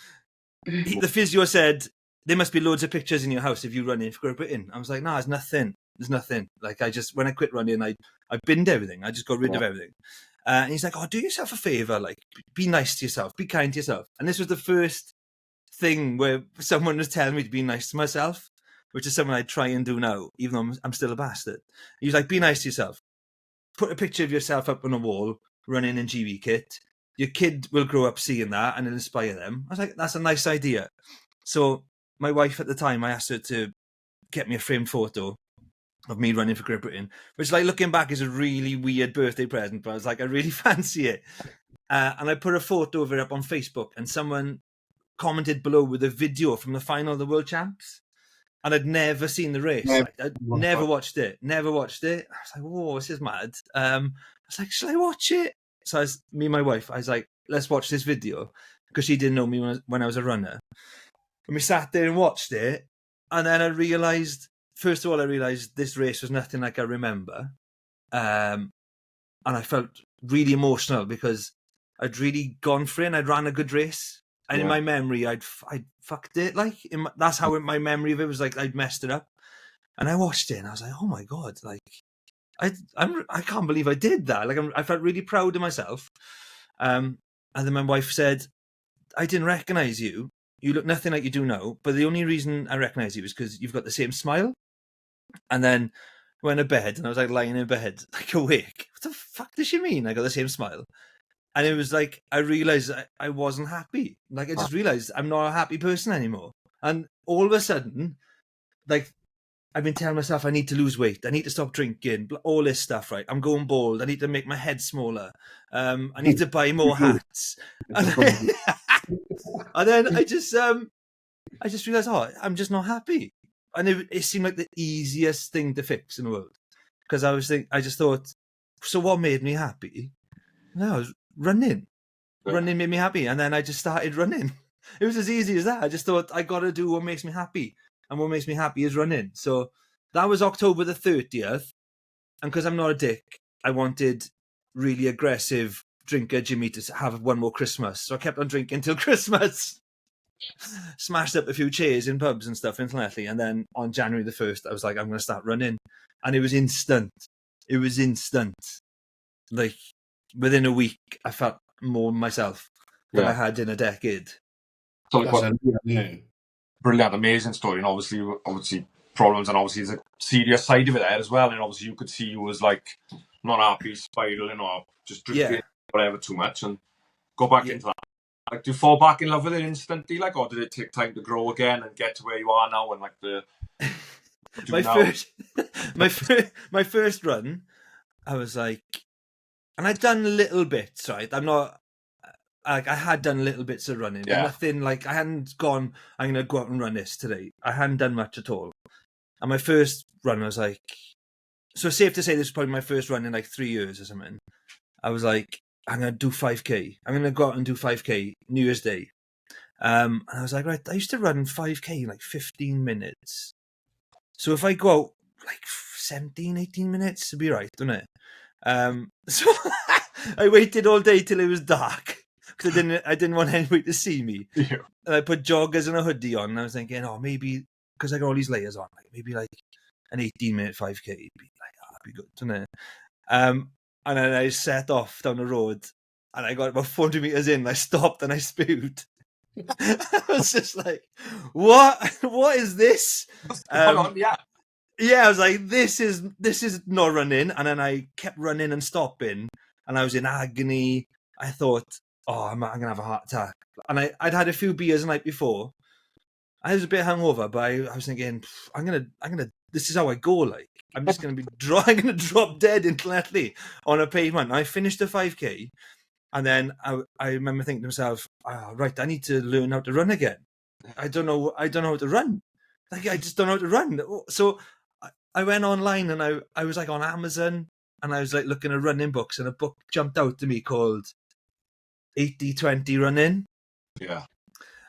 the physio said, there must be loads of pictures in your house if you run in for Great Britain. I was like, no, there's nothing. There's nothing. Like when I quit running, I binned everything. I just got rid of everything. And he's like, oh, do yourself a favor. Like, be nice to yourself. Be kind to yourself. And this was the first thing where someone was telling me to be nice to myself, which is something I try and do now, even though I'm still a bastard. He was like, be nice to yourself. Put a picture of yourself up on a wall, running in GB kit. Your kid will grow up seeing that and it'll inspire them. I was like, that's a nice idea. So my wife at the time, I asked her to get me a framed photo of me running for Great Britain, which, like, looking back is a really weird birthday present, but I was like, I really fancy it. And I put a photo of it up on Facebook, and someone commented below with a video from the final of the World Champs. And I'd never seen the race. I'd never watched it. I was like, whoa, this is mad. I was like, should I watch it? So me and my wife, I was like, let's watch this video, because she didn't know me when I was a runner. And we sat there and watched it. And then I realised, first of all, this race was nothing like I remember. And I felt really emotional because I'd really gone for it and I'd ran a good race. And in my memory, I'd fucked it. Like, that's how my memory of it was, like, I'd messed it up. And I watched it and I was like, oh my God, like, I can't believe I did that. Like, I felt really proud of myself. And then my wife said, I didn't recognise you. You look nothing like you do now. But the only reason I recognise you is because you've got the same smile. And then I went to bed and I was like lying in bed, like awake. What the fuck does she mean? I got the same smile. And it was like, I realised I wasn't happy. Like, I just realised I'm not a happy person anymore. And all of a sudden, like, I've been telling myself I need to lose weight. I need to stop drinking. All this stuff, right? I'm going bald. I need to make my head smaller. I need to buy more hats. And then I just realised, I'm just not happy. And it seemed like the easiest thing to fix in the world. Because I just thought, so what made me happy? No, I was running. Running made me happy. And then I just started running. It was as easy as that. I just thought, I got to do what makes me happy. And what makes me happy is running. So that was October the 30th. And because I'm not a dick, I wanted really aggressive drinker Jimmy to have one more Christmas. So I kept on drinking till Christmas. Smashed up a few chairs in pubs and stuff in Llanelli. And then on January the 1st, I was like, I'm going to start running. And it was instant. Like, within a week, I felt more myself than I had in a decade. So Brilliant. amazing story, and obviously problems, and obviously there's a serious side of it there as well. And obviously you could see you was like not happy, spiraling, or just drinking whatever too much, and go back into that. Like, do you fall back in love with it instantly, like, or did it take time to grow again and get to where you are now? And like my first run, I was like, and I'd done little bits, right? I'm not. I had done little bits of running, but nothing like I hadn't gone. I'm going to go out and run this today. I hadn't done much at all. And my first run, I was like, so safe to say this was probably my first run in like 3 years or something. I was like, I'm going to do 5K. I'm going to go out and do 5K New Year's Day. And I was like, right, I used to run 5K in like 15 minutes. So if I go out like 17, 18 minutes, it'd be right, don't it? So I waited all day till it was dark. Because I didn't want anybody to see me. Yeah. And I put joggers and a hoodie on, and I was thinking, maybe, because I got all these layers on, like maybe like an 18-minute 5K, it'd be like, that'd be good, doesn't it? And then I set off down the road, and I got about 400 meters in, and I stopped and I spewed. I was just like, what is this? Hold on, yeah. Yeah, I was like, this is not running. And then I kept running and stopping, and I was in agony. I thought, I'm going to have a heart attack. And I'd had a few beers the night before. I was a bit hungover, but I was thinking, I'm going to, this is how I go, like. I'm just going to be I'm going to drop dead instantly on a pavement. And I finished the 5K, and then I remember thinking to myself, right, I need to learn how to run again. I don't know how to run. Like, I just don't know how to run. So I went online, and I was like on Amazon, and I was like looking at running books, and a book jumped out to me called 80-20 running. Yeah.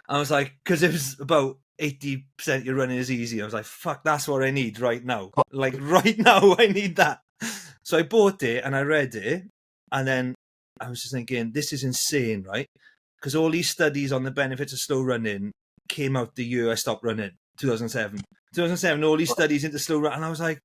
I was like, because it was about 80% your running is easy. I was like, fuck, that's what I need right now. Like right now, I need that. So I bought it and I read it, and then I was just thinking, this is insane, right? Because all these studies on the benefits of slow running came out the year I stopped running, 2007. 2007, all these studies into slow running, and I was like,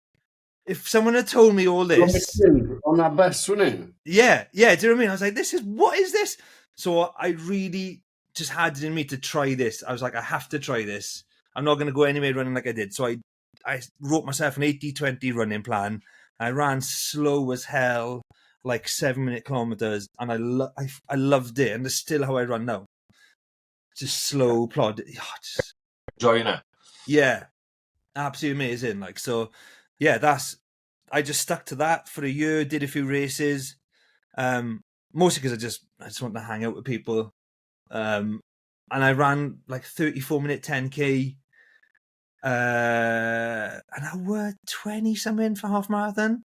if someone had told me all this on that best, wasn't it? Yeah. Do you know what I mean? I was like, what is this? So I really just had it in me to try this. I was like, I have to try this. I'm not going to go anywhere running like I did. So I wrote myself an 80-20 running plan. I ran slow as hell, like 7-minute kilometers, and I loved it. And it's still how I run now. Just slow, plod. Enjoying it. Yeah, absolutely amazing. Like, so, yeah, I just stuck to that for a year. Did a few races, mostly because I just want to hang out with people. And I ran like 34-minute 10K, an hour 20 something for half marathon,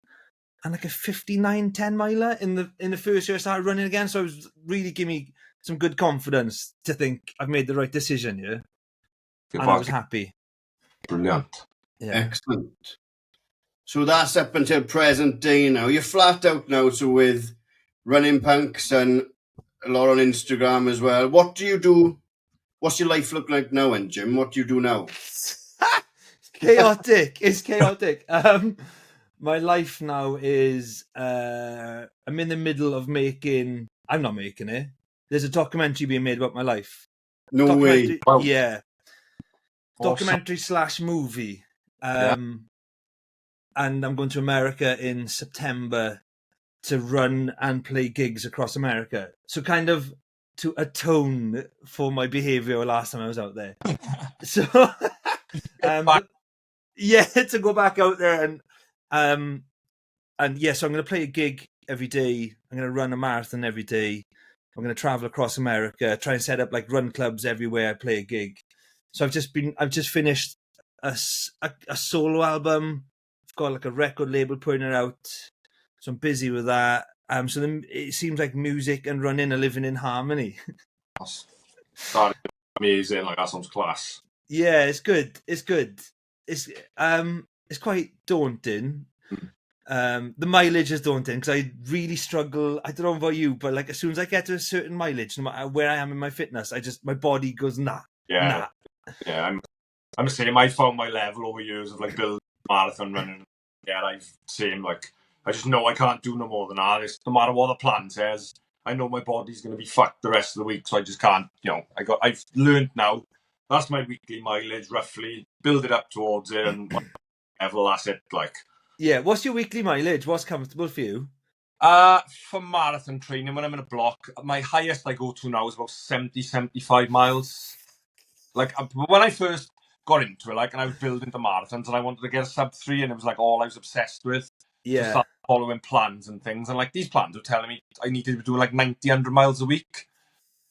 and like a 59 10-miler in the first year I started running again. So it was really giving me some good confidence to think I've made the right decision. Yeah, and I was happy. Brilliant. Yeah. Excellent. So that's up until present day now. You're flat out now, so with running punks and a lot on Instagram as well. What do you do? What's your life look like now, and Jim? What do you do now? It's chaotic. It's chaotic. My life now is I'm in the middle of making. I'm not making it. There's a documentary being made about my life. No way. Wow. Yeah. Awesome. Documentary/movie. And I'm going to America in September to run and play gigs across America. So kind of to atone for my behaviour last time I was out there. So, to go back out there and so I'm going to play a gig every day. I'm going to run a marathon every day. I'm going to travel across America, try and set up like run clubs everywhere I play a gig. So I've just finished a solo album. I've got like a record label putting it out. So I'm busy with that. So then it seems like music and running are living in harmony. That's amazing. Like, that sounds class. Yeah, it's good. It's quite daunting. The mileage is daunting because I really struggle. I don't know about you, but like as soon as I get to a certain mileage, no matter where I am in my fitness, my body goes nah. Yeah. I'm the same. I found my level over years of like building marathon running. Yeah, I've I just know I can't do no more than that. No matter what the plan says, I know my body's going to be fucked the rest of the week, so I just can't. I've learned now. That's my weekly mileage, roughly. Build it up towards it, and level, that's it. Yeah, what's your weekly mileage? What's comfortable for you? For marathon training, when I'm in a block, my highest I go to now is about 70, 75 miles. When I first got into it, and I was building the marathons, and I wanted to get a sub-3, and it was all I was obsessed with. Yeah. To start following plans and things, and these plans were telling me I needed to be doing 90, 100 miles a week.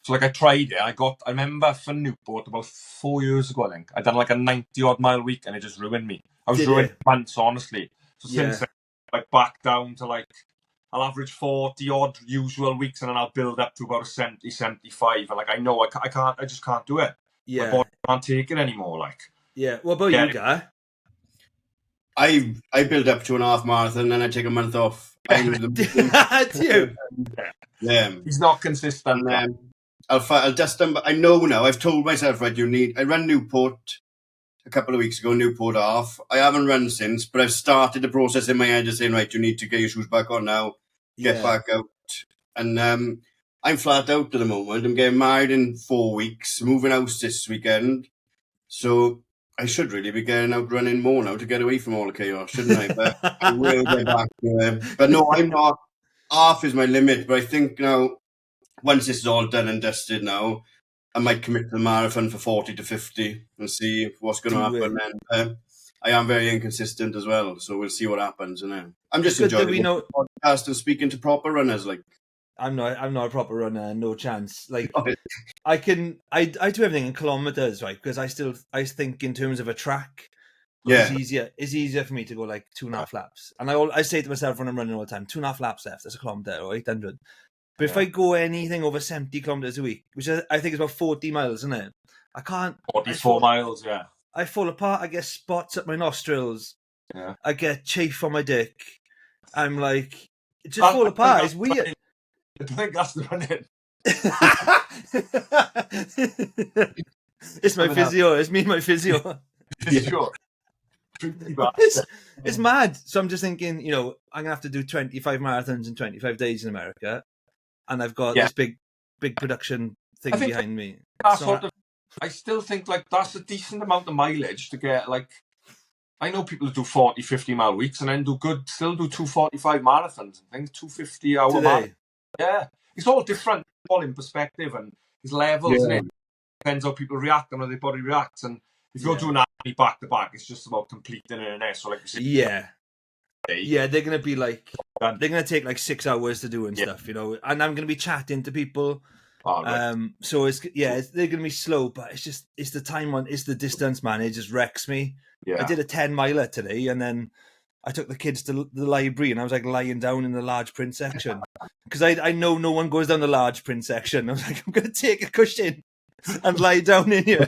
So I tried it. I remember for Newport about 4 years ago, I think I done a 90-odd mile week, and it just ruined me. I was ruined months, honestly. So since then, back down to I'll average 40-odd usual weeks, and then I'll build up to about 70, 75. And I know I just can't do it. Yeah. My body can't take it anymore. Yeah. What about you, Guy? I build up to an half marathon, and I take a month off. Yeah. He's not consistent. And, I'll dust them. But I know now. I've told myself, right, I ran Newport a couple of weeks ago, Newport half. I haven't run since, but I've started the process in my head of saying, right, you need to get your shoes back on now, get back out. And I'm flat out at the moment. I'm getting married in 4 weeks, moving house this weekend. So I should really be getting out running more now to get away from all the chaos, shouldn't I? But I will get back. But no, I'm not. Half is my limit, but I think now, once this is all done and dusted now, I might commit to the marathon for 40 to 50 and see what's going to happen. And I am very inconsistent as well, so we'll see what happens. And I'm just enjoying the podcast and speaking to proper runners. I'm not a proper runner, no chance. I do everything in kilometers, right? Because I think in terms of a track. Yeah, it's easier for me to go 2.5 laps. And I say to myself when I'm running all the time, 2.5 laps left, that's a kilometer or 800. But if I go anything over 70 kilometers a week, which I think is about 40 miles, isn't it? I can't. 44 miles, yeah. I fall apart. I get spots up my nostrils. Yeah. I get chafe on my dick. I'm it just fall apart. It's weird. I think that's the running. It's my physio. It's me and my physio. Sure. It's mad. So I'm just thinking, I'm going to have to do 25 marathons in 25 days in America. And I've got this big production thing behind me. I still think that's a decent amount of mileage to get. I know people who do 40, 50 mile weeks and then still do 245 marathons and things, 250 hour marathons. Yeah. It's all different, all in perspective and his levels, and it depends how people react and how their body reacts. And if you're doing that back to back, it's just about completing it in there. So they're gonna be they're gonna take 6 hours to do and stuff, and I'm gonna be chatting to people. So they're gonna be slow, but it's the time it's the distance, man. It just wrecks me. I did a 10 miler today, and then I took the kids to the library, and I was lying down in the large print section because I know no one goes down the large print section. I was I'm gonna take a cushion and lie down in here.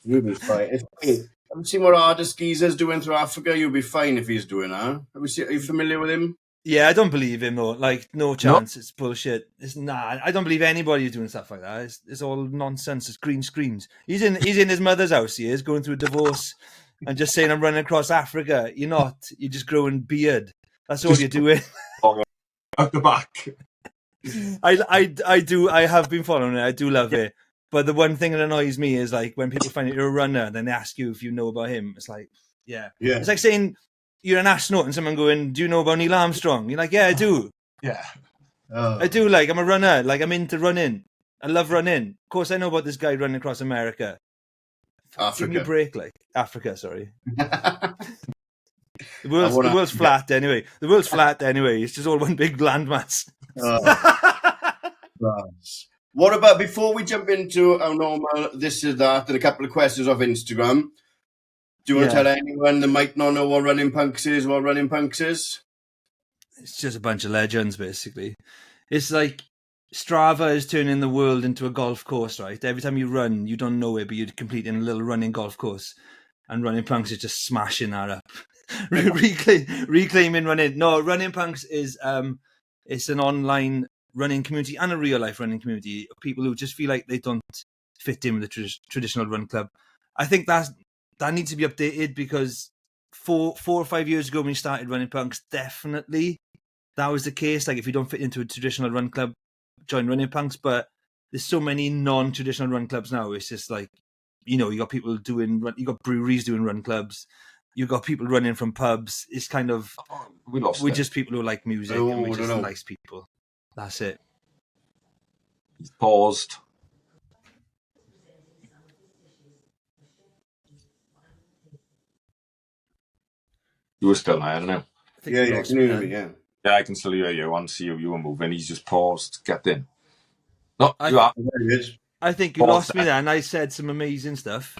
You'll be fine. Have you seen what Ardis Geezer's doing through Africa? You'll be fine if he's doing that. Are you familiar with him? Yeah, I don't believe him though. No chance. No. It's bullshit. I don't believe anybody who's doing stuff like that. It's all nonsense. It's green screens. He's in his mother's house. He is going through a divorce and just saying I'm running across Africa. You're not. You're just growing beard. That's all you're doing. Out the back. I have been following it. I do love it. But the one thing that annoys me is when people find out you're a runner, then they ask you if you know about him. It's yeah. It's like saying you're an astronaut and someone going, "Do you know about Neil Armstrong?" You're yeah, I do. Yeah. I do. I'm a runner. I'm into running. I love running. Of course, I know about this guy running across America. Africa. Give me a break, Africa. Sorry. The world's flat anyway. The world's flat anyway. It's just all one big landmass. What about, before we jump into our normal this is that and a couple of questions off Instagram, do you want to tell anyone that might not know what Running Punks is, what Running Punks is? It's just a bunch of legends, basically. It's Strava is turning the world into a golf course, right? Every time you run, you don't know it, but you're completing a little running golf course. And Running Punks is just smashing that up. Reclaiming running. No, Running Punks is it's an online running community and a real life running community of people who just feel like they don't fit in with the traditional run club. I think that needs to be updated because 4 or 5 years ago when we started running punks, definitely that was the case. Like if you don't fit into a traditional run club, join running punks. But there's so many non-traditional run clubs now. It's just like, you know, you got people you got breweries doing run clubs. You got people running from pubs. It's kind of, we're just people who like music and we're just nice people. That's it. He's paused. You were still there, I don't know. Yeah, can you hear me? Yeah. Yeah, I can still hear you. I want to see you were moving. He's just paused. Get in. No, I you are. There it is. I think you lost me there, and I said some amazing stuff.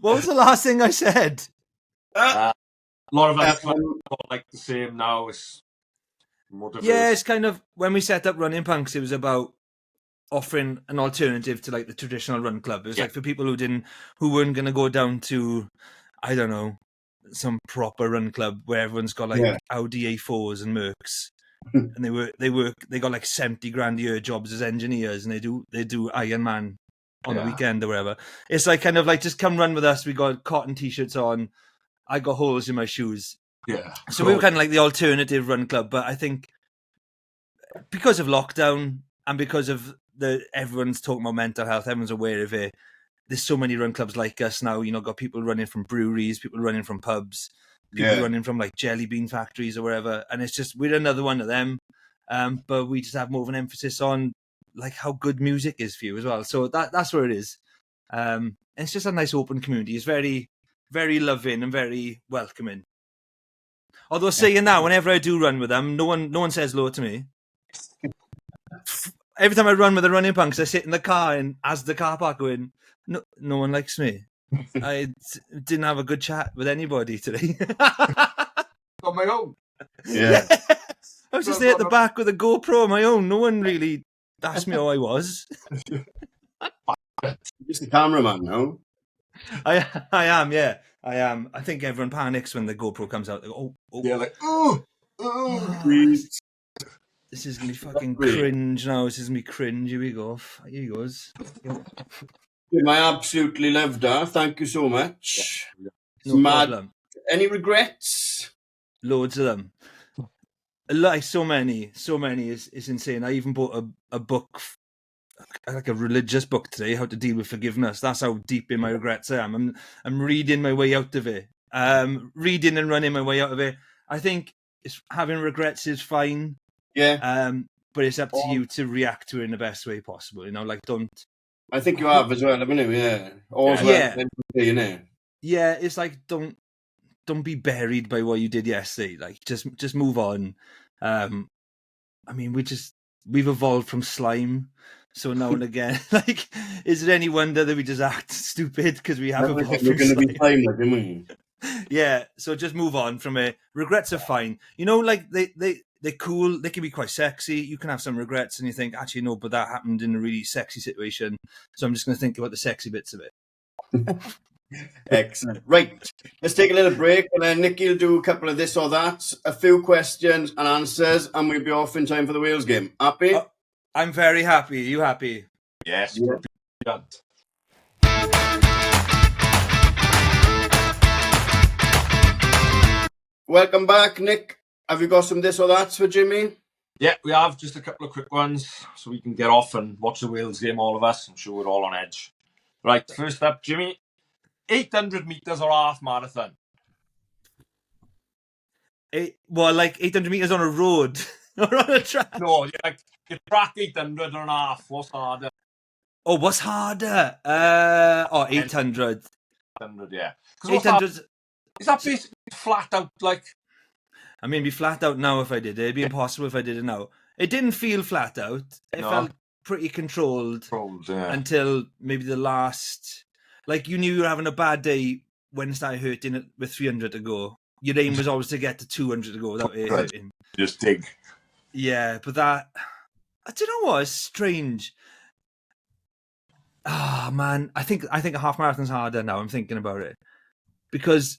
What was the last thing I said? A lot of us like the same now. It's more diverse. Yeah, it's kind of, when we set up Running Punks, it was about offering an alternative to like the traditional run club. It was like for people who weren't going to go down to, I don't know, some proper run club where everyone's got like Audi A4s and Mercs. And they got like 70 grand a year jobs as engineers, and they do Iron Man on the weekend or whatever. It's like kind of like, just come run with us. We got cotton t-shirts on. I got holes in my shoes. Yeah. So we were kind of like the alternative run club. But I think because of lockdown and because of everyone's talking about mental health, everyone's aware of it. There's so many run clubs like us now. You know, got people running from breweries, people running from pubs, people running from like jelly bean factories or wherever. And it's just, we're another one of them. But we just have more of an emphasis on like how good music is for you as well. So that's where it is. And it's just a nice open community. It's very, very loving and very welcoming. Although saying that, whenever I do run with them, no one says hello to me. Every time I run with the running punks, I sit in the car, and as the car park going, no one likes me. I didn't have a good chat with anybody today. On my own. Yeah. I was just there at the back with a GoPro on my own. No one really asked me how I was. Just the cameraman now. I am, yeah. I am. I think everyone panics when the GoPro comes out. They go, oh. Yeah, like, this is going to be fucking cringe now. This is going to be cringe. Here we go. Here he goes. Jim, I absolutely loved that. Thank you so much. No problem. Any regrets? Loads of them. Like so many. It's insane. I even bought a book, like a religious book today, how to deal with forgiveness. That's how deep in my regrets I am. I'm reading my way out of it. Reading and running my way out of it. I think having regrets is fine. Yeah. But it's up to you to react to it in the best way possible. You know, like don't. I think you have as well, haven't you? Yeah. Yeah, it's like don't be buried by what you did yesterday. Like just move on. I mean, we've evolved from slime, so now and again, like, is it any wonder that we just act stupid because we have evolved from slime? Be slime, like, aren't we? Yeah, so just move on from it. Regrets are fine. You know, like they're cool. They can be quite sexy. You can have some regrets and you think, actually, no, but that happened in a really sexy situation. So I'm just going to think about the sexy bits of it. Excellent. Right. Let's take a little break, and then Nicky will do a couple of this or that, a few questions and answers, and we'll be off in time for the Wales game. Happy? I'm very happy. Are you happy? Yes. Yeah. Welcome back, Nick. Have you got some this or that for Jimmy? Yeah, we have just a couple of quick ones so we can get off and watch the Wales game, all of us. I'm sure we're all on edge. Right, first up, Jimmy. 800 metres or half marathon? Like 800 metres on a road or on a track? No, you track 800 or an half. What's harder? Oh, what's harder? 800. 800, yeah. 800. Is that basically flat out, like? I mean, it'd be flat out now if I did it. It'd be impossible if I did it now. It didn't feel flat out. It felt pretty controlled until maybe the last. Like, you knew you were having a bad day when it started hurting with 300 to go. Your aim was always to get to 200 to go without it hurting. Just dig. Yeah, but that, I don't know what, it's strange. Ah, man, I think a half marathon's harder now. I'm thinking about it because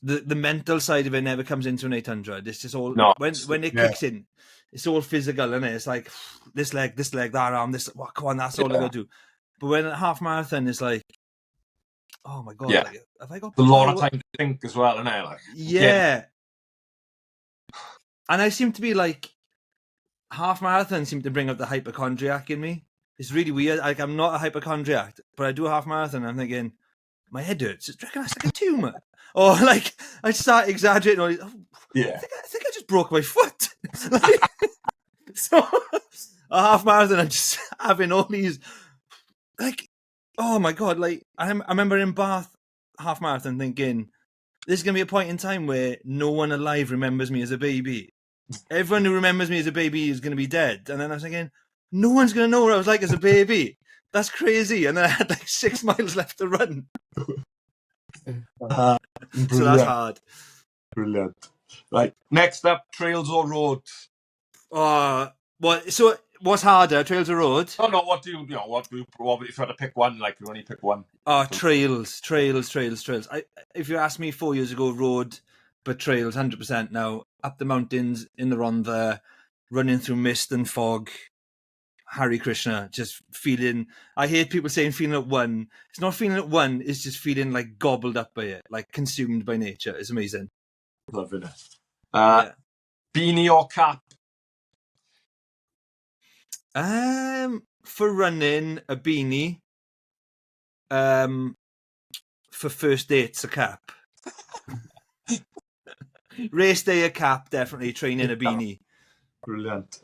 the mental side of it never comes into an 800. It's just all when it kicks in, it's all physical, isn't it? It's like this leg, that arm, this. Come on, that's all I got to do. But when a half marathon is like, oh my God, Yeah. like, have I got It's a lot of time to think as well, isn't it? Like, Yeah. And I seem to be like, half marathons seem to bring up the hypochondriac in me. It's really weird. Like, I'm not a hypochondriac, but I do a half marathon and I'm thinking, my head hurts. Do you reckon that's like a tumour? Or like, I start exaggerating. I yeah. think I just broke my foot. Like, so a half marathon, I'm just having all these, like, oh my God. Like, I remember in Bath half marathon thinking, there's going to be a point in time where no one alive remembers me as a baby. Everyone who remembers me as a baby is going to be dead. And then I was thinking, no one's going to know what I was like as a baby. That's crazy. And then I had like 6 miles left to run. So that's hard. Brilliant. Right. Next up, trails or roads? So what's harder, trails or roads? Oh no, what if you had to pick one, like you only pick one? Trails. If you asked me 4 years ago, road, but trails, 100% now. Up the mountains, in the Rhondda, running through mist and fog. Hare Krishna, just feeling. I hate people saying feeling at one. It's not feeling at one. It's just feeling like gobbled up by it, like consumed by nature. It's amazing. Loving it. Beanie or cap? For running, a beanie. For first dates, a cap. Race day, a cap. Definitely. Training, a beanie. Brilliant.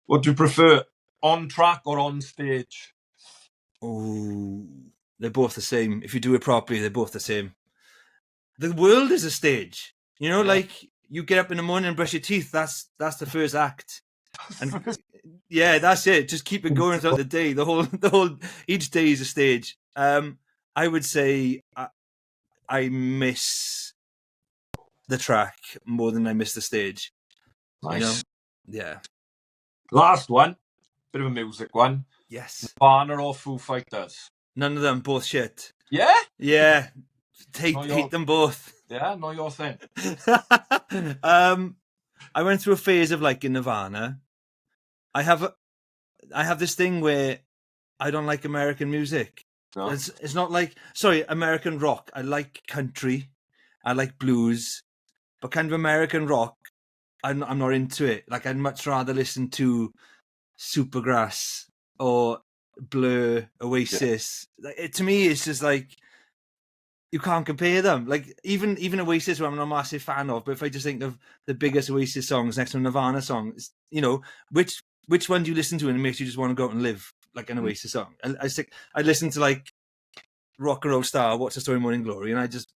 What do you prefer, on track or on stage? Oh, they're both the same. If you do it properly, they're both the same. The world is a stage. You know, like you get up in the morning and brush your teeth. That's the first act. And yeah, that's it. Just keep it going throughout the day. The whole each day is a stage. I would say I miss the track more than I miss the stage. Nice. You know? Yeah. Last one, bit of a music one. Yes. Nirvana or Foo Fighters? None of them, both shit. Yeah? Yeah. Hate them both. Yeah, know your thing. I went through a phase of liking Nirvana. I have this thing where I don't like American music. No. It's not like, American rock. I like country. I like blues. But kind of American rock, I'm not into it. Like, I'd much rather listen to Supergrass or Blur, Oasis. Yeah. To me, it's just like, you can't compare them. Like, even Oasis, who I'm not a massive fan of, but if I just think of the biggest Oasis songs next to a Nirvana song, you know, which one do you listen to and it makes you just want to go out and live like an Oasis song? I listen to like Rock and Roll Star, What's the Story, Morning Glory, and I just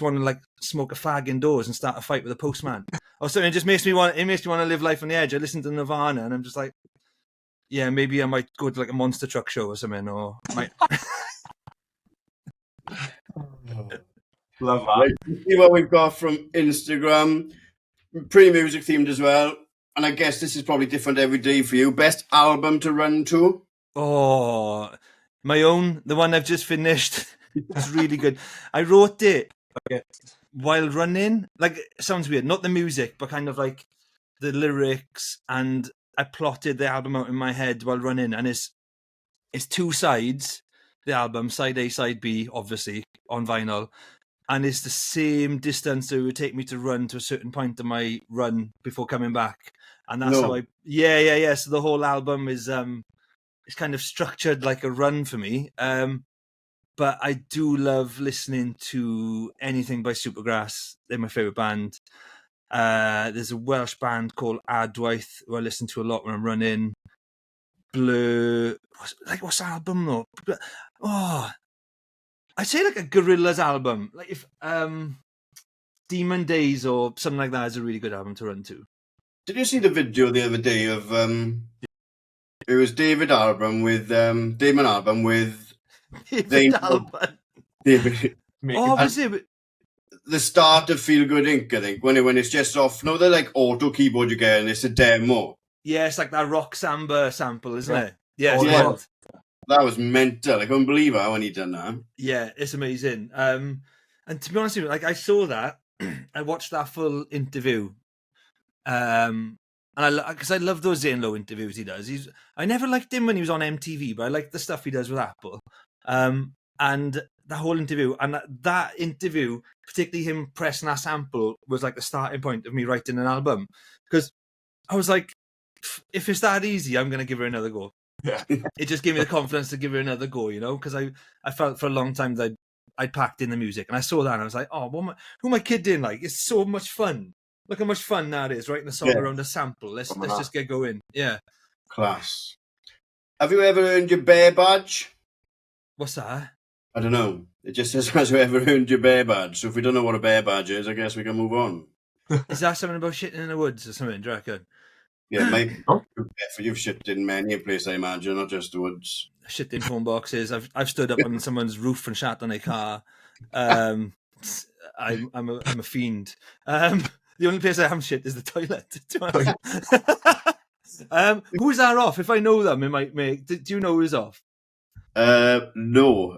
want to like smoke a fag indoors and start a fight with a postman or something. It just makes me want to live life on the edge. I listen to Nirvana and I'm just like, yeah, maybe I might go to like a monster truck show or something, or might. Love that. Right, see what we've got from Instagram. Pretty music themed as well. And I guess this is probably different every day for you. Best album to run to? Oh, my own, the one I've just finished. It's really good. I wrote it while running. Like, it sounds weird. Not the music, but kind of like the lyrics. And I plotted the album out in my head while running. And it's 2 sides, the album, side A, side B, obviously, on vinyl. And it's the same distance that it would take me to run to a certain point of my run before coming back. And that's how I... Yeah. So the whole album is it's kind of structured like a run for me. But I do love listening to anything by Supergrass. They're my favourite band. There's a Welsh band called Adwaith who I listen to a lot when I'm running. Blur... What's the album though? I'd say like a Gorillaz album. Like if Demon Days or something like that is a really good album to run to. Did you see the video the other day of it was Damon Albarn with David Albarn. David. Was it? The start of Feel Good Inc., I think, when it's just off. No, they're like auto keyboard you get, and it's a demo. Yeah, it's like that rock samba sample, isn't it? Yeah, yeah. That was mental. I couldn't believe it when he done that. Yeah, it's amazing. And to be honest with you, like, I saw that, I watched that full interview, and because I love those Zane Lowe interviews he does. I never liked him when he was on MTV, but I like the stuff he does with Apple. And that whole interview, and that interview, particularly him pressing that sample, was like the starting point of me writing an album. Because I was like, if it's that easy, I'm going to give her another go. Yeah. It just gave me the confidence to give her another go, you know, because I felt for a long time that I'd packed in the music, and I saw that and I was like, oh, who am I kidding? Like, it's so much fun. Look how much fun that is, writing a song around a sample. Let's just get going. Yeah. Class. Have you ever earned your bear badge? What's that? I don't know. It just says, has you ever earned your bear badge? So if we don't know what a bear badge is, I guess we can move on. Is that something about shitting in the woods or something, do you reckon? Yeah, maybe. You've shit in many a place, I imagine, not just the woods. Shit in phone boxes. I've stood up on someone's roof and shat on a car. I'm a fiend. The only place I haven't shit is the toilet. Who's that off? If I know them, it might make. Do you know who's off? No.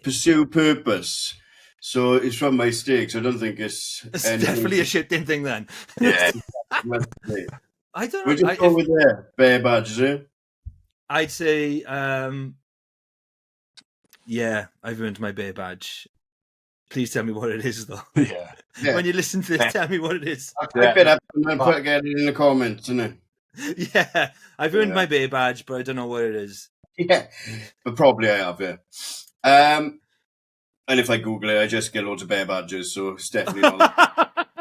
Pursue Purpose. So it's from my steak, so I don't think it's definitely a shitting thing then. Yeah. I don't know. We'll just go with there. Bear badges, eh? I'd say, yeah, I've earned my bear badge. Please tell me what it is, though. Yeah. When you listen to this, tell me what it is. Type it up and then get it in the comments, innit? Yeah, I've earned my bear badge, but I don't know what it is. Yeah, but probably I have, yeah. And if I Google it, I just get loads of bear badges, so it's definitely not.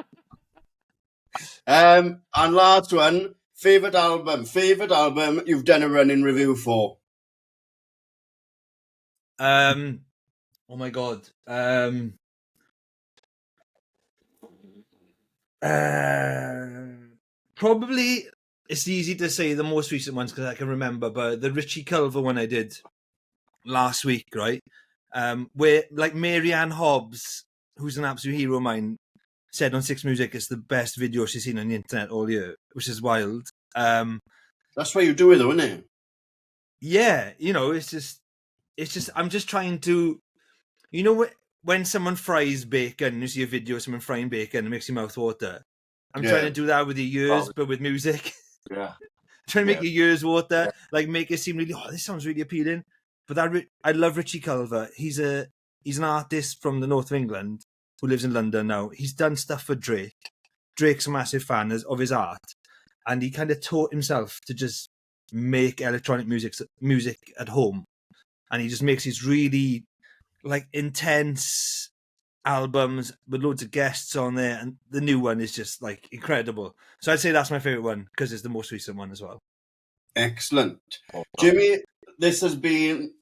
And last one, favourite album you've done a running review for? Oh my god. Probably it's easy to say the most recent ones because I can remember, but the Richie Culver one I did last week, right? Where like Mary Ann Hobbs, who's an absolute hero of mine, said on Six Music it's the best video she's seen on the internet all year, which is wild. That's why you do it, though, isn't it? Yeah, you know, it's just I'm just trying to, you know, when someone fries bacon, you see a video of someone frying bacon, it makes your mouth water. I'm trying to do that with your ears, but with music. Yeah. Trying to make your ears water, like make it seem really, this sounds really appealing. But I love Richie Culver. He's an artist from the north of England who lives in London now. He's done stuff for Drake. Drake's a massive fan of his art, and he kind of taught himself to just make electronic music at home, and he just makes these really like intense albums with loads of guests on there, and the new one is just like incredible. So I'd say that's my favorite one because it's the most recent one as well. Excellent. Jimmy, this has been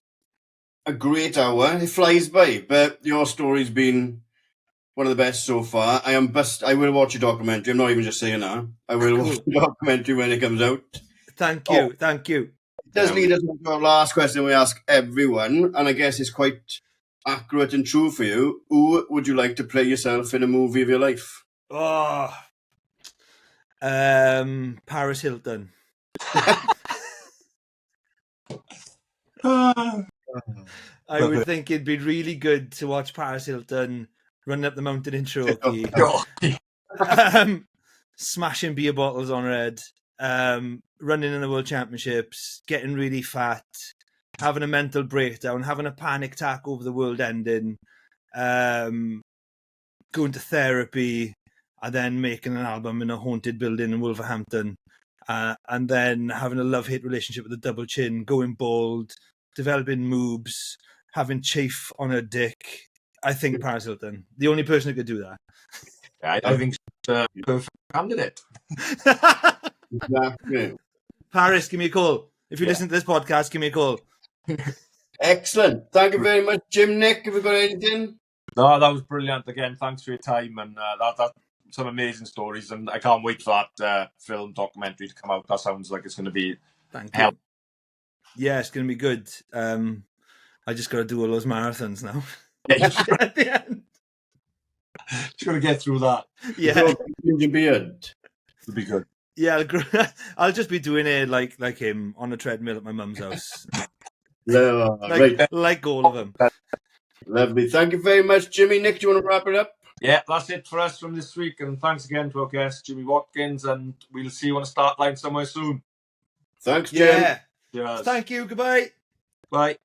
a great hour. It flies by, but your story's been one of the best so far. I will watch your documentary. I'm not even just saying that. I will watch the documentary when it comes out. Thank you. Thank you. It does lead us to our last question we ask everyone, and I guess it's quite accurate and true for you. Who would you like to play yourself in a movie of your life? Oh, Paris Hilton. I would think it'd be really good to watch Paris Hilton running up the mountain in Cherokee, smashing beer bottles on her head, running in the World Championships, getting really fat, having a mental breakdown, having a panic attack over the world ending, going to therapy, and then making an album in a haunted building in Wolverhampton, and then having a love-hate relationship with a double chin, going bald, developing moobs, having chafe on her dick. I think Paris Hilton, the only person who could do that. I think she's a perfect candidate. Exactly. Paris, give me a call. If you listen to this podcast, give me a call. Excellent. Thank you very much, Jim. Nick, have you got anything? No, that was brilliant. Again, thanks for your time, and that some amazing stories, and I can't wait for that film documentary to come out. That sounds like it's going to be Thank you. Yeah, it's going to be good. I just got to do all those marathons now. At the end. Just got to get through that. Yeah. Your beard. It'll be good. Yeah, I'll just be doing it like him on a treadmill at my mum's house. Like all of them. Lovely. Thank you very much, Jimmy. Nick, do you want to wrap it up? Yeah, that's it for us from this week. And thanks again to our guest, Jimmy Watkins. And we'll see you on a start line somewhere soon. Thanks, Jim. Yeah. Cheers. Thank you. Goodbye. Bye.